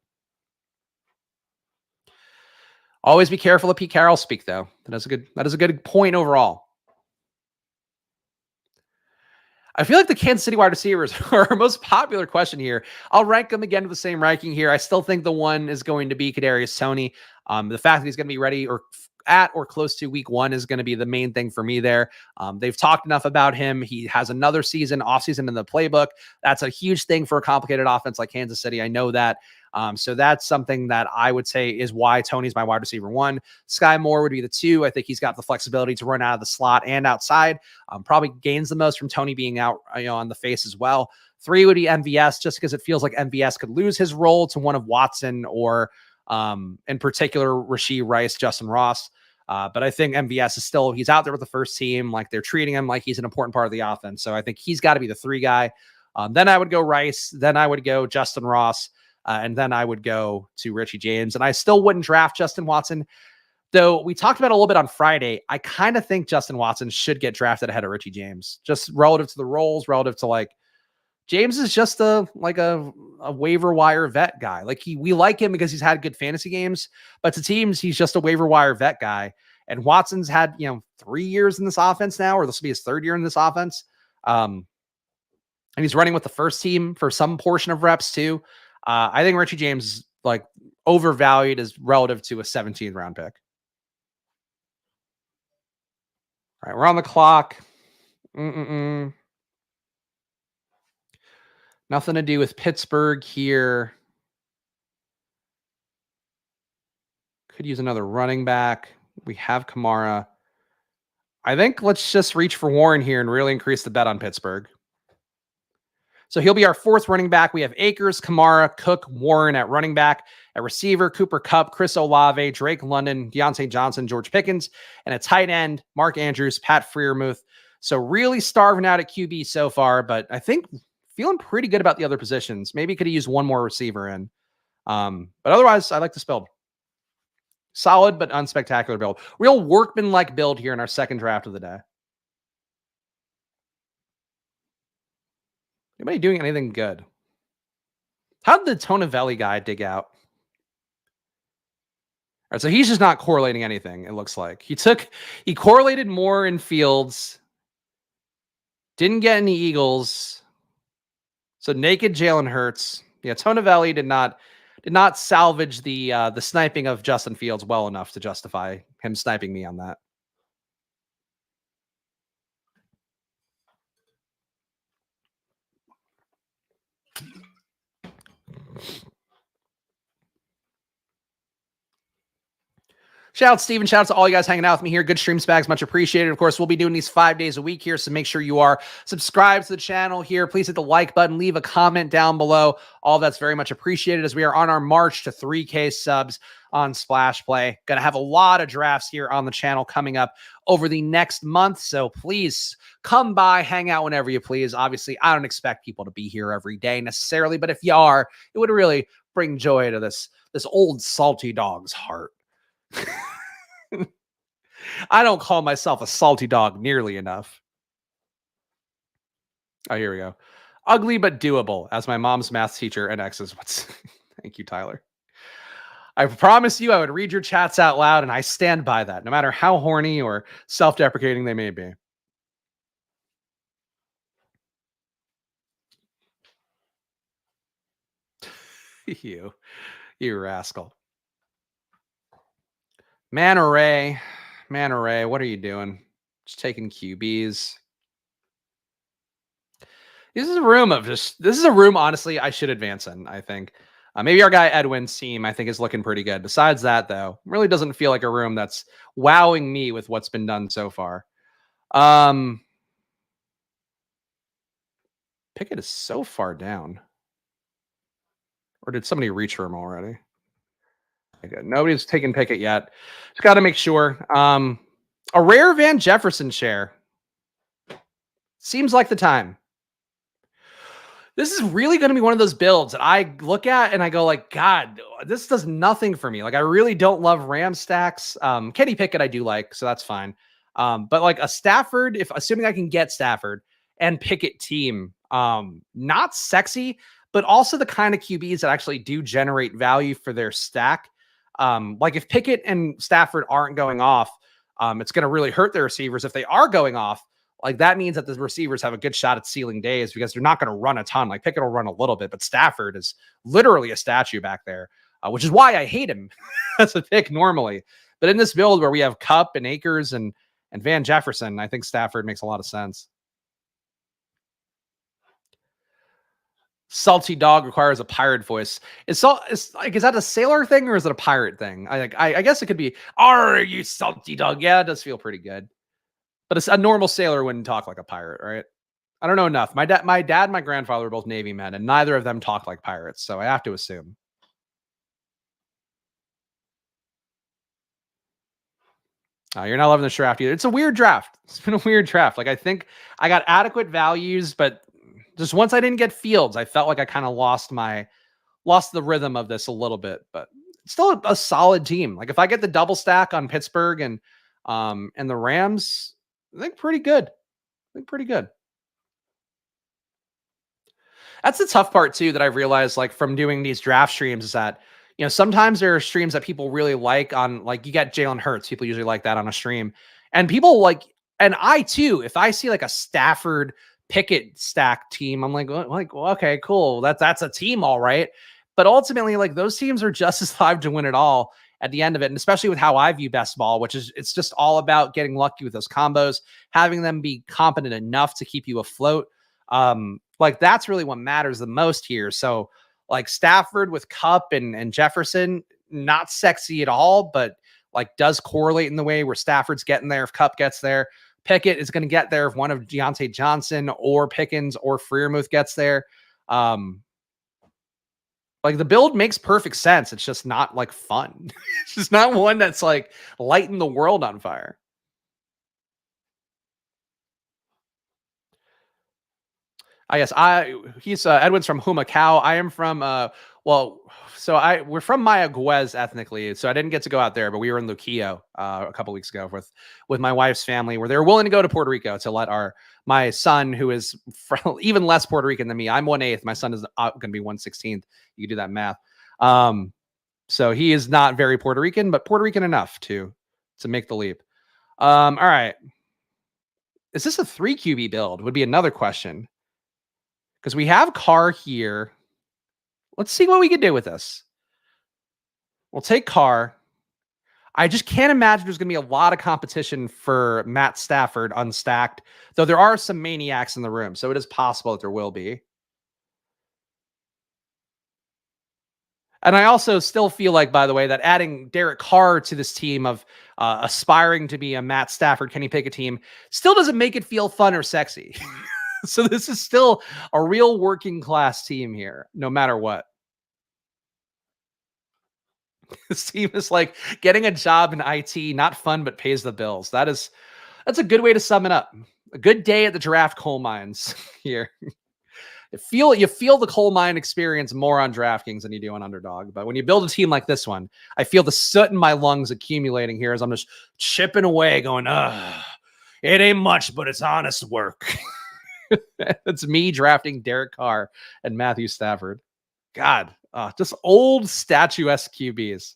Always be careful of Pete Carroll speak, though. That is a good point overall. I feel like the Kansas City wide receivers are our most popular question here. I'll rank them again to the same ranking here. I still think the one is going to be Kadarius Toney. The fact that he's going to be ready or at or close to week 1 is going to be the main thing for me there. They've talked enough about him. He has another offseason in the playbook. That's a huge thing for a complicated offense like Kansas City. I know that. So that's something that I would say is why Tony's my wide receiver 1. Sky Moore would be the 2. I think he's got the flexibility to run out of the slot and outside. Probably gains the most from Tony being out, on the face as well. 3 would be MVS, just because it feels like MVS could lose his role to one of Watson or, in particular, Rashee Rice, Justin Ross. But I think MVS is still, he's out there with the first team. Like, they're treating him like he's an important part of the offense. So I think he's got to be the 3 guy. Then I would go Rice. Then I would go Justin Ross. And then I would go to Richie James. And I still wouldn't draft Justin Watson. Though we talked about it a little bit on Friday, I kind of think Justin Watson should get drafted ahead of Richie James, just relative to the roles, relative to like, James is just a waiver wire vet guy. Like we like him because he's had good fantasy games, but to teams, he's just a waiver wire vet guy. And Watson's had, 3 years in this offense now, or this will be his 3rd year in this offense. And he's running with the first team for some portion of reps too. I think Richie James is like overvalued as relative to a 17th round pick. All right, we're on the clock. Nothing to do with Pittsburgh here. Could use another running back. We have Kamara. I think let's just reach for Warren here and really increase the bet on Pittsburgh. So he'll be our 4th running back. We have Akers, Kamara, Cook, Warren at running back. At receiver, Cooper Kupp, Chris Olave, Drake London, Deontay Johnson, George Pickens. And at tight end, Mark Andrews, Pat Freiermuth. So really starving out at QB so far, but I think feeling pretty good about the other positions. Maybe could have used one more receiver in. But otherwise, I like this build. Solid, but unspectacular build. Real workman-like build here in our 2nd draft of the day. Anybody doing anything good? How did the Tonavelli guy dig out? All right, so he's just not correlating anything, it looks like. He correlated more in Fields. Didn't get any Eagles. So naked Jalen Hurts. Yeah, Tonavelli did not salvage the sniping of Justin Fields well enough to justify him sniping me on that. Shout out Steven. Shout out to all you guys hanging out with me here. Good stream, Spags. Much appreciated. Of course, we'll be doing these 5 days a week here, so make sure you are subscribed to the channel here. Please hit the like button. Leave a comment down below. All that's very much appreciated as we are on our march to 3K subs on Splash Play. Going to have a lot of drafts here on the channel coming up over the next month, so please come by, hang out whenever you please. Obviously, I don't expect people to be here every day necessarily, but if you are, it would really bring joy to this old salty dog's heart. I don't call myself a salty dog nearly enough. Oh, here we go. Ugly but doable, as my mom's math teacher and exes would say. Thank you, Tyler. I promise you I would read your chats out loud, and I stand by that, no matter how horny or self-deprecating they may be. You rascal. Man Array, what are you doing? Just taking QBs. This is a room, honestly, I should advance in, I think. Maybe our guy Edwin's team, I think, is looking pretty good. Besides that, though, really doesn't feel like a room that's wowing me with what's been done so far. Pickett is so far down. Or did somebody reach for him already? Okay, nobody's taken Pickett yet. Just got to make sure. A rare Van Jefferson share. Seems like the time. This is really going to be one of those builds that I look at and I go like, God, this does nothing for me. Like, I really don't love Ram stacks. Kenny Pickett I do like, so that's fine. But like a Stafford, assuming I can get Stafford and Pickett team, not sexy, but also the kind of QBs that actually do generate value for their stack. Like if Pickett and Stafford aren't going off, it's going to really hurt their receivers. If they are going off, like that means that the receivers have a good shot at sealing days because they're not going to run a ton. Like Pickett will run a little bit, but Stafford is literally a statue back there, which is why I hate him as a pick normally. But in this build where we have Kupp and Akers and Van Jefferson, I think Stafford makes a lot of sense. Salty dog requires a pirate voice. Is that a sailor thing or is it a pirate thing? I guess it could be, "Are you salty dog?" Yeah, it does feel pretty good. But it's a normal sailor wouldn't talk like a pirate, right? I don't know enough. My dad and my grandfather were both Navy men, and neither of them talk like pirates, so I have to assume. You're not loving the draft either. It's a weird draft. It's been a weird draft. Like I think I got adequate values, but just once I didn't get Fields, I felt like I kind of lost the rhythm of this a little bit. But it's still a solid team. Like if I get the double stack on Pittsburgh and the Rams, I think pretty good. I think pretty good. That's the tough part too that I've realized, like from doing these draft streams, is that sometimes there are streams that people really like on, like you get Jalen Hurts. People usually like that on a stream, and people like, and I too, if I see like a Stafford Pickett stack team, I'm like, well, okay, cool. That's a team, all right. But ultimately, like those teams are just as live to win it all at the end of it, and especially with how I view best ball, which is it's just all about getting lucky with those combos, having them be competent enough to keep you afloat. Like that's really what matters the most here. So like Stafford with Kupp and Jefferson, not sexy at all, but like does correlate in the way where Stafford's getting there if Kupp gets there. Pickett is going to get there if one of Deontay Johnson or Pickens or Freiermuth gets there. Like the build makes perfect sense. It's just not like fun. It's just not one that's like lighting the world on fire. He's Edwin's from Humacao. I am from we're from Mayaguez ethnically, so I didn't get to go out there, but we were in Luquillo a couple weeks ago with my wife's family, where they were willing to go to Puerto Rico to let my son, who is even less Puerto Rican than me. I'm 1/8. My son is going to be 1/16. You can do that math. So he is not very Puerto Rican, but Puerto Rican enough to make the leap. All right. Is this a 3 QB build? Would be another question. Because we have Carr here. Let's see what we can do with this. We'll take Carr. I just can't imagine there's going to be a lot of competition for Matt Stafford unstacked, though there are some maniacs in the room, so it is possible that there will be. And I also still feel like, by the way, that adding Derek Carr to this team of aspiring to be a Matt Stafford, Kenny Pickett team still doesn't make it feel fun or sexy. So this is still a real working class team here, no matter what. This team is like getting a job in IT, not fun, but pays the bills. That's a good way to sum it up. A good day at the draft coal mines here. You feel the coal mine experience more on DraftKings than you do on Underdog. But when you build a team like this one, I feel the soot in my lungs accumulating here as I'm just chipping away, going, it ain't much, but it's honest work. That's me drafting Derek Carr and Matthew Stafford. God, just old statuesque QBs.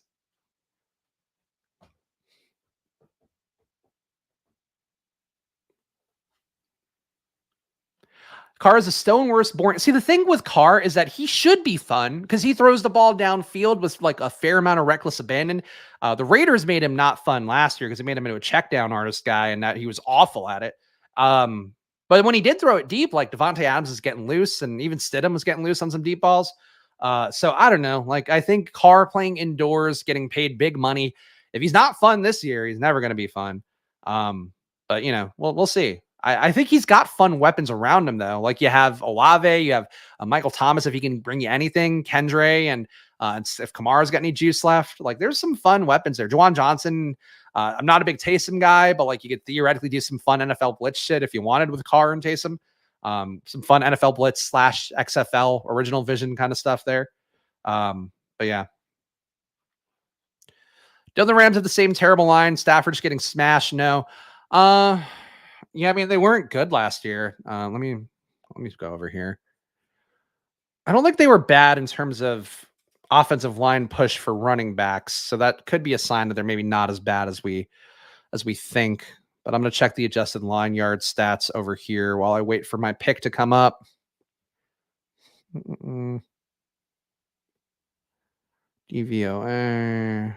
Carr is a stone worse born. See, the thing with Carr is that he should be fun because he throws the ball downfield with like a fair amount of reckless abandon. The Raiders made him not fun last year because they made him into a check down artist guy, and that he was awful at it. But when he did throw it deep, like Devontae Adams is getting loose, and even Stidham was getting loose on some deep balls. So I don't know. Like I think Carr playing indoors, getting paid big money. If he's not fun this year, he's never going to be fun. But we'll see. I think he's got fun weapons around him though. Like you have Olave, you have Michael Thomas if he can bring you anything, Kendre, and if Kamara's got any juice left, like there's some fun weapons there. Juwan Johnson. I'm not a big Taysom guy, but like you could theoretically do some fun NFL blitz shit if you wanted with Carr and Taysom. Some fun NFL blitz / XFL original vision kind of stuff there. But yeah. Do the Rams have the same terrible line? Stafford's getting smashed? No. Yeah, I mean, they weren't good last year. Let me go over here. I don't think they were bad in terms of offensive line push for running backs. So that could be a sign that they're maybe not as bad as we think. But I'm going to check the adjusted line yard stats over here while I wait for my pick to come up. DVOA.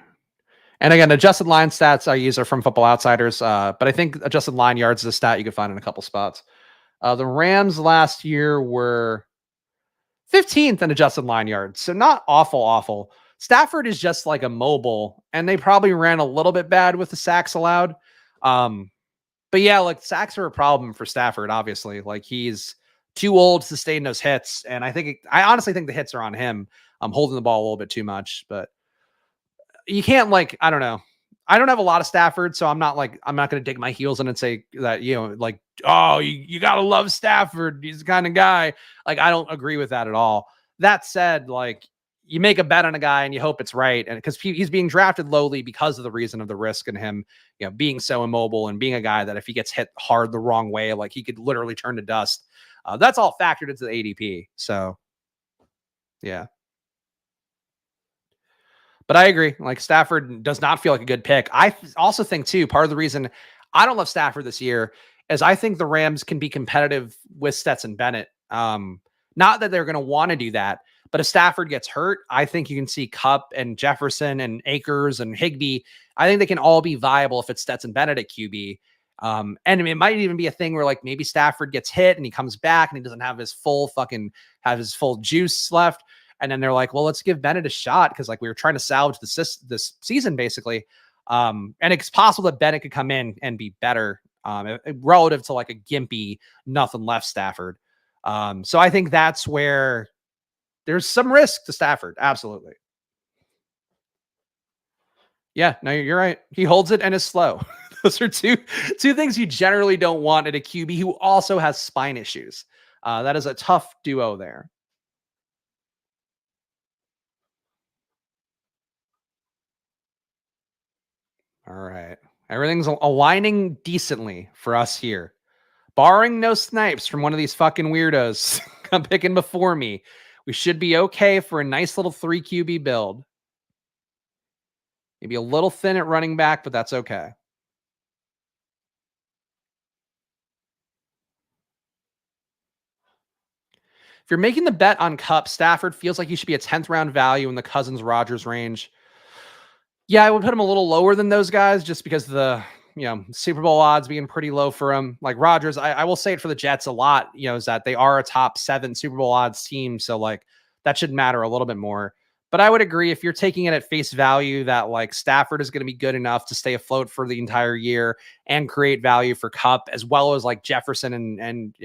And again, adjusted line stats I use are from Football Outsiders, but I think adjusted line yards is a stat you can find in a couple spots. The Rams last year were 15th in adjusted line yards, so not awful. Stafford is just like a mobile, and they probably ran a little bit bad with the sacks allowed. But yeah, like sacks are a problem for Stafford, obviously. Like he's too old to sustain those hits, and I honestly think the hits are on him. I'm holding the ball a little bit too much, but you can't I don't know. I don't have a lot of Stafford, so I'm not going to dig my heels in and say that, oh, you got to love Stafford. He's the kind of guy. Like, I don't agree with that at all. That said, you make a bet on a guy and you hope it's right. And because he's being drafted lowly because of the reason of the risk and him, being so immobile and being a guy that if he gets hit hard the wrong way, he could literally turn to dust. That's all factored into the ADP. So, yeah. But I agree. Stafford does not feel like a good pick. I also think too, part of the reason I don't love Stafford this year is I think the Rams can be competitive with Stetson Bennett. Not that they're going to want to do that, but if Stafford gets hurt, I think you can see Kupp and Jefferson and Akers and Higbee. I think they can all be viable if it's Stetson Bennett at QB. And it might even be a thing where maybe Stafford gets hit and he comes back and he doesn't have his full juice left. And then they're like, well, let's give Bennett a shot because we were trying to salvage this season basically. And it's possible that Bennett could come in and be better relative to a gimpy, nothing left Stafford. So I think that's where there's some risk to Stafford. Absolutely. Yeah, no, you're right. He holds it and is slow. Those are two things you generally don't want at a QB who also has spine issues. That is a tough duo there. All right. Everything's aligning decently for us here. Barring no snipes from one of these fucking weirdos I'm picking before me, we should be okay for a nice little 3 QB build. Maybe a little thin at running back, but that's okay. If you're making the bet on Kupp, Stafford feels like he should be a 10th round value in the Cousins-Rodgers range. Yeah, I would put him a little lower than those guys just because of the Super Bowl odds being pretty low for him. Like Rodgers, I will say it for the Jets a lot, is that they are a top 7 Super Bowl odds team. So that should matter a little bit more. But I would agree if you're taking it at face value that Stafford is going to be good enough to stay afloat for the entire year and create value for Kupp as well as Jefferson and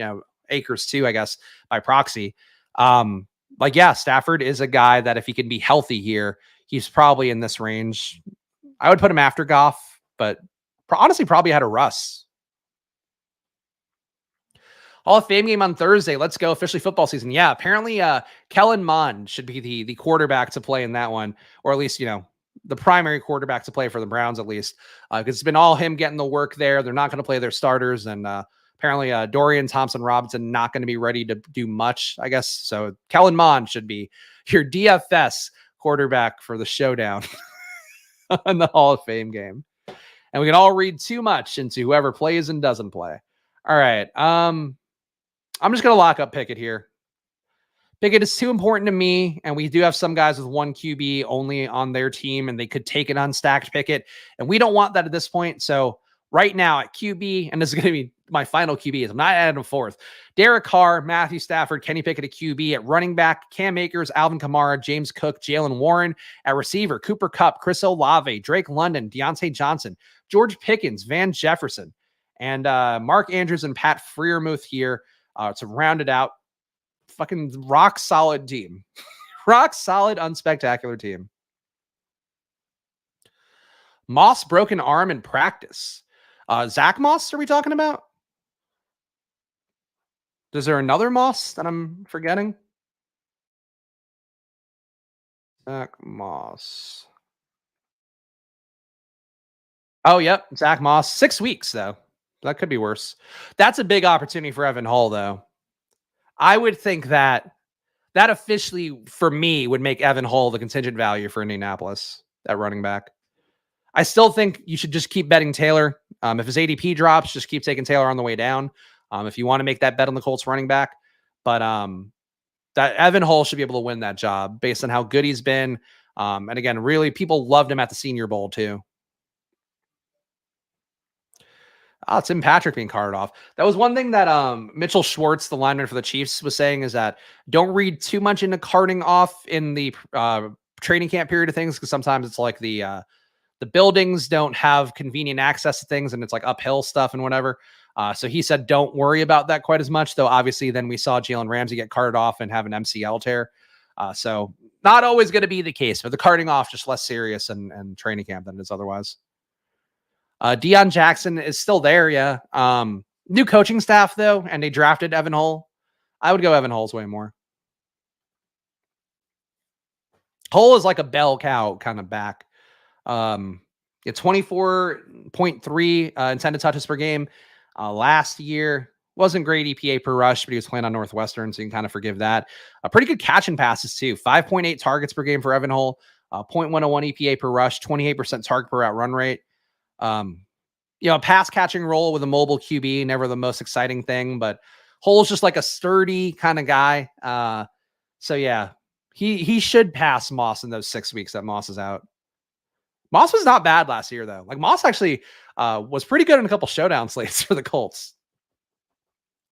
Akers too, I guess, by proxy. Yeah, Stafford is a guy that if he can be healthy here, he's probably in this range. I would put him after Goff, but honestly, probably had a Russ. Hall of Fame game on Thursday. Let's go. Officially football season. Yeah, apparently Kellen Mond should be the quarterback to play in that one, or at least, the primary quarterback to play for the Browns, at least. Because it's been all him getting the work there. They're not going to play their starters. And apparently Dorian Thompson-Robinson not going to be ready to do much, I guess. So Kellen Mond should be your DFS quarterback for the showdown on the Hall of Fame game. And we can all read too much into whoever plays and doesn't play. All right. I'm just going to lock up Pickett here. Pickett is too important to me, and we do have some guys with 1 QB only on their team, and they could take an unstacked Pickett, and we don't want that at this point. So right now at QB, and this is going to be my final QB, I'm not adding a fourth. Derek Carr, Matthew Stafford, Kenny Pickett at QB. At running back, Cam Akers, Alvin Kamara, James Cook, Jalen Warren. At receiver, Cooper Kupp, Chris Olave, Drake London, Deontay Johnson, George Pickens, Van Jefferson, and Mark Andrews and Pat Freiermuth here to round it out. Fucking rock solid team. Rock solid, unspectacular team. Moss broken arm in practice. Zach Moss, are we talking about? Is there another Moss that I'm forgetting? Zach Moss. Oh, yep. Zach Moss. 6 weeks, though. That could be worse. That's a big opportunity for Evan Hull, though. I would think that officially, for me, would make Evan Hull the contingent value for Indianapolis at running back. I still think you should just keep betting Taylor. If his ADP drops, just keep taking Taylor on the way down. If you want to make that bet on the Colts running back, but that Evan Hull should be able to win that job based on how good he's been. And again, really, people loved him at the Senior Bowl too. Tim Patrick being carted off. That was one thing that Mitchell Schwartz, the lineman for the Chiefs, was saying, is that don't read too much into carting off in the training camp period of things, because sometimes it's like the buildings don't have convenient access to things, and it's like uphill stuff and whatever. So he said don't worry about that quite as much, though obviously then we saw Jalen Ramsey get carted off and have an MCL tear. So not always going to be the case, but the carting off just less serious and training camp than it is otherwise. Deion Jackson is still there, yeah. New coaching staff, though, and they drafted Evan Hull. I would go Evan Hull's way more. Hull is like a bell cow kind of back. 24.3 intended touches per game. Last year wasn't great EPA per rush, but he was playing on Northwestern, so you can kind of forgive that. Pretty good catch and passes, too. 5.8 targets per game for Evan Hull. 0.101 EPA per rush, 28% target per route run rate. Pass catching role with a mobile QB, never the most exciting thing, but Hull's just like a sturdy kind of guy. So yeah, he should pass Moss in those 6 weeks that Moss is out. Moss was not bad last year, though. Like Moss actually was pretty good in a couple showdown slates for the Colts.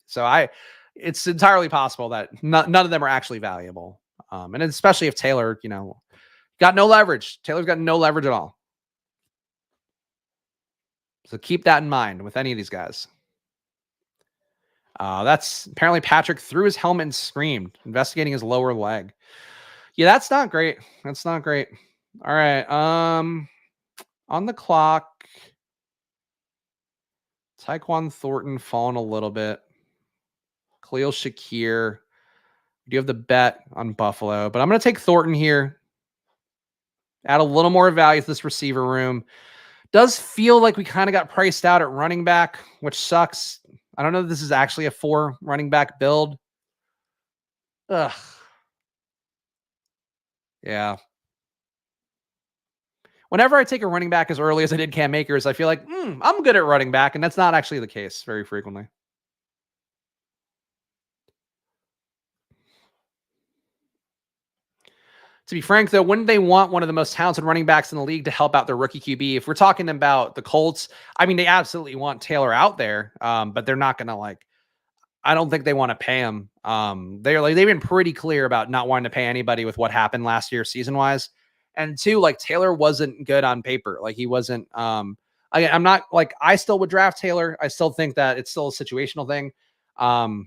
So it's entirely possible that none of them are actually valuable. And especially if Taylor, got no leverage. Taylor's got no leverage at all. So keep that in mind with any of these guys. That's apparently Patrick threw his helmet and screamed, investigating his lower leg. Yeah, that's not great. That's not great. All right. On the clock, Tyquan Thornton falling a little bit. Khalil Shakir. We do have the bet on Buffalo, but I'm going to take Thornton here. Add a little more value to this receiver room. Does feel like we kind of got priced out at running back, which sucks. I don't know if this is actually a 4 running back build. Ugh. Yeah. Whenever I take a running back as early as I did Cam Akers, I feel like, I'm good at running back, and that's not actually the case very frequently. To be frank, though, wouldn't they want one of the most talented running backs in the league to help out their rookie QB? If we're talking about the Colts, I mean, they absolutely want Taylor out there, but they're not going to I don't think they want to pay him. They've been pretty clear about not wanting to pay anybody with what happened last year season-wise. And 2, Taylor wasn't good on paper. He wasn't, I'm not I still would draft Taylor. I still think that it's still a situational thing. But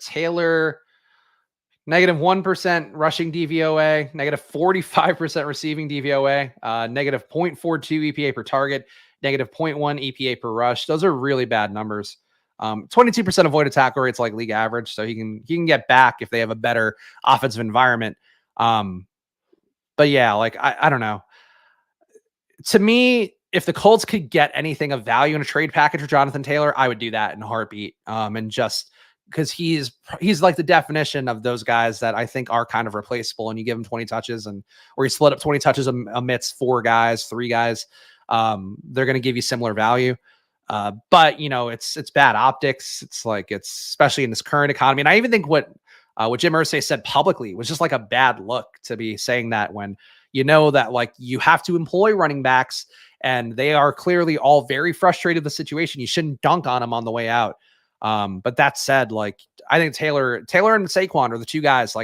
Taylor, -1% rushing DVOA, -45% receiving DVOA, -0.42 EPA per target, -0.1 EPA per rush. Those are really bad numbers. 22% avoided tackle rates like league average, so he can get back if they have a better offensive environment. But yeah, I don't know. To me, if the Colts could get anything of value in a trade package for Jonathan Taylor, I would do that in a heartbeat. And just because he's like the definition of those guys that I think are kind of replaceable, and you give him 20 touches or you split up 20 touches amidst 4 guys, 3 guys, they're going to give you similar value. But it's bad optics. It's especially in this current economy. And I even think what Jim Irsay said publicly was just a bad look to be saying that when that you have to employ running backs and they are clearly all very frustrated with the situation. You shouldn't dunk on them on the way out. But that said, I think Taylor and Saquon are the 2 guys.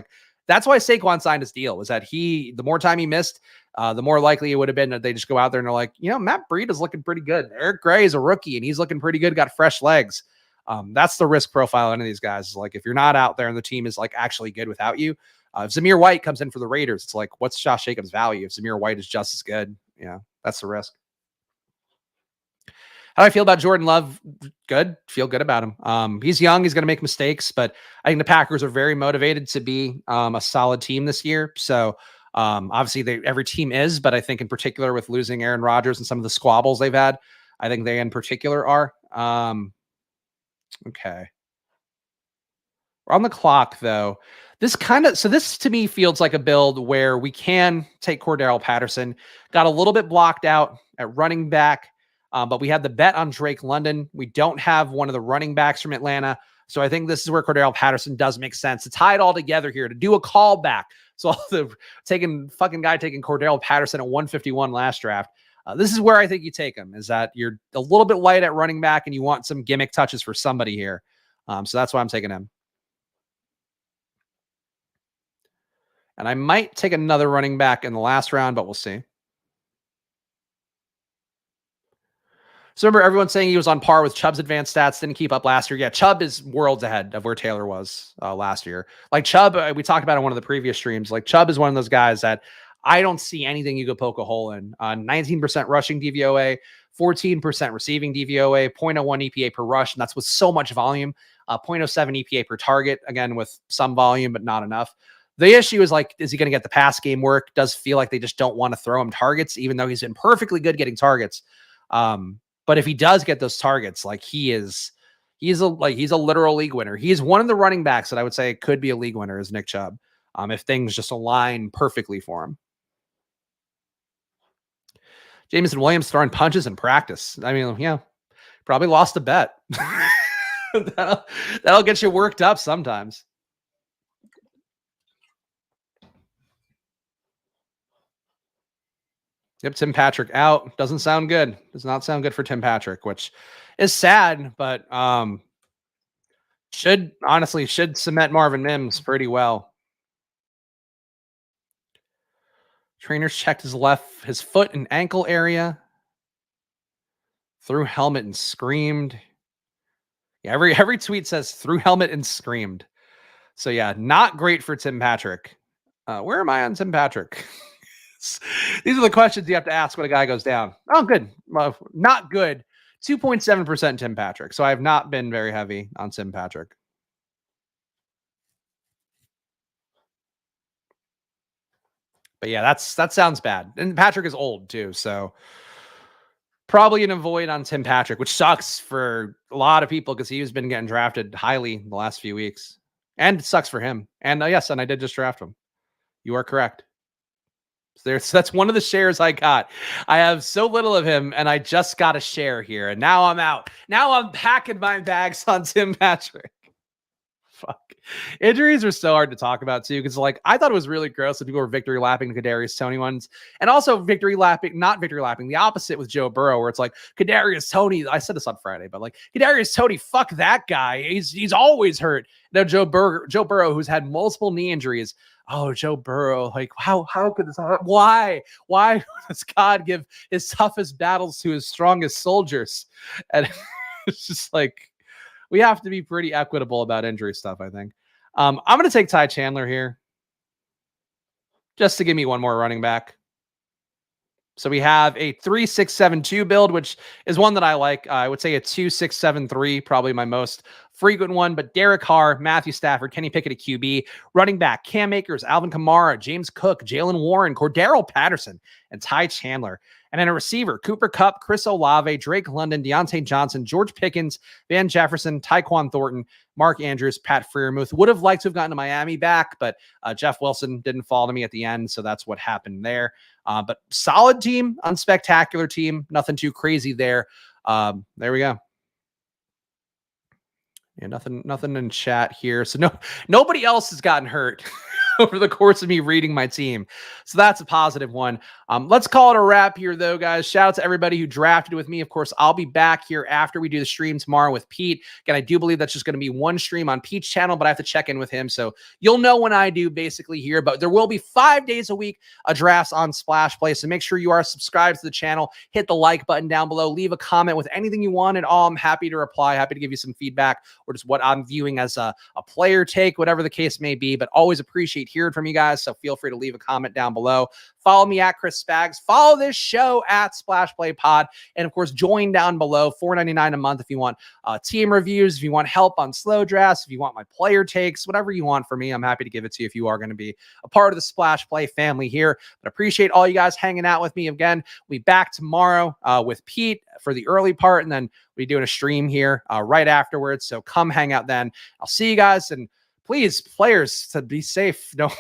That's why Saquon signed his deal, was that the more time he missed, the more likely it would have been that they just go out there and they're Matt Breida is looking pretty good. Eric Gray is a rookie and he's looking pretty good, got fresh legs. That's the risk profile of any of these guys. Is if you're not out there and the team is actually good without you, if Zamir White comes in for the Raiders, it's what's Josh Jacobs' value? If Zamir White is just as good, that's the risk. How do I feel about Jordan Love? Good. Feel good about him. He's young. He's going to make mistakes, but I think the Packers are very motivated to be a solid team this year. So obviously every team is, but I think in particular with losing Aaron Rodgers and some of the squabbles they've had, I think they in particular are. Okay. We're on the clock, though. This to me feels like a build where we can take Cordell Patterson. Got a little bit blocked out at running back. But we had the bet on Drake London. We don't have one of the running backs from Atlanta. So I think this is where Cordarrelle Patterson does make sense to tie it all together here, to do a callback. So the taking Cordarrelle Patterson at 151 last draft. This is where I think you take him, is that you're a little bit light at running back and you want some gimmick touches for somebody here. So that's why I'm taking him. And I might take another running back in the last round, but we'll see. So remember, everyone's saying he was on par with Chubb's advanced stats, didn't keep up last year. Yeah, Chubb is worlds ahead of where Taylor was last year. Like Chubb, we talked about in one of the previous streams, like Chubb is one of those guys that I don't see anything you could poke a hole in. 19% rushing DVOA, 14% receiving DVOA, 0.01 EPA per rush, and that's with so much volume. 0.07 EPA per target, again, with some volume, but not enough. The issue is, like, is he going to get the pass game work? Does feel like they just don't want to throw him targets, even though he's been perfectly good getting targets. But if he does get those targets, like he's a literal league winner. He's one of the running backs that I would say could be a league winner, is Nick Chubb. If things just align perfectly for him. Jameson Williams throwing punches in practice. I mean, yeah, probably lost a bet. that'll get you worked up sometimes. Yep, Tim Patrick out. Doesn't sound good. Does not sound good for Tim Patrick, which is sad, but should cement Marvin Mims pretty well. Trainers checked his foot and ankle area. Threw helmet and screamed. Yeah, every tweet says threw helmet and screamed. So yeah, not great for Tim Patrick. Where am I on Tim Patrick? These are the questions you have to ask when a guy goes down. Oh, good. Well, not good. 2.7% Tim Patrick. So I have not been very heavy on Tim Patrick. But yeah, that sounds bad. And Patrick is old too, so probably an avoid on Tim Patrick, which sucks for a lot of people because he's been getting drafted highly in the last few weeks. And it sucks for him. And yes, and I did just draft him. You are correct. So that's one of the shares I got. I have so little of him, and I just got a share here. And now I'm out. Now I'm packing my bags on Tim Patrick. Fuck. Injuries are so hard to talk about too, because like I thought it was really gross that people were victory lapping the Kadarius Toney ones, and also not victory lapping the opposite with Joe Burrow, where it's like Kadarius Toney. I said this on Friday, but like Kadarius Toney, fuck that guy. He's always hurt. Now Joe Burrow, who's had multiple knee injuries. Oh, Joe Burrow, like how could this happen? Why does God give his toughest battles to his strongest soldiers? And it's just like, we have to be pretty equitable about injury stuff, I think. I'm going to take Ty Chandler here just to give me one more running back. So we have a 3-6-7-2 build, which is one that I like. I would say a 2-6-7-3, probably my most frequent one. But Derek Carr, Matthew Stafford, Kenny Pickett at QB, running back Cam Akers, Alvin Kamara, James Cook, Jalen Warren, Cordarrelle Patterson, and Ty Chandler. And then a receiver, Cooper Kupp, Chris Olave, Drake London, Deontay Johnson, George Pickens, Van Jefferson, Tyquan Thornton, Mark Andrews, Pat Freiermuth. Would have liked to have gotten to Miami back, but Jeff Wilson didn't fall to me at the end, so that's what happened there. But solid team, unspectacular team, nothing too crazy there. There we go. Yeah, nothing in chat here. So nobody else has gotten hurt over the course of me reading my team. So that's a positive one. Let's call it a wrap here, though, guys. Shout out to everybody who drafted with me. Of course, I'll be back here after we do the stream tomorrow with Pete. Again, I do believe that's just going to be one stream on Pete's channel, but I have to check in with him. So you'll know when I do basically here, but there will be 5 days a week of drafts on Splash Play. So make sure you are subscribed to the channel. Hit the like button down below. Leave a comment with anything you want at all. I'm happy to reply, happy to give you some feedback or just what I'm viewing as a player take, whatever the case may be, but always appreciate hearing from you guys. So feel free to leave a comment down below. Follow me at Chris Spags. Follow this show at Splash Play Pod. And of course, join down below, $4.99 a month if you want team reviews, if you want help on slow drafts, if you want my player takes, whatever you want from me, I'm happy to give it to you if you are going to be a part of the Splash Play family here. But appreciate all you guys hanging out with me. Again, we'll be back tomorrow with Pete for the early part, and then we'll be doing a stream here right afterwards. So come hang out then. I'll see you guys, and please, players, to be safe. No,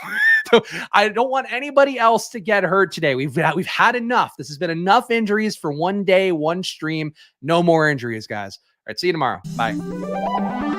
I don't want anybody else to get hurt today. We've had enough. This has been enough injuries for one day, one stream. No more injuries, guys. All right, see you tomorrow. Bye.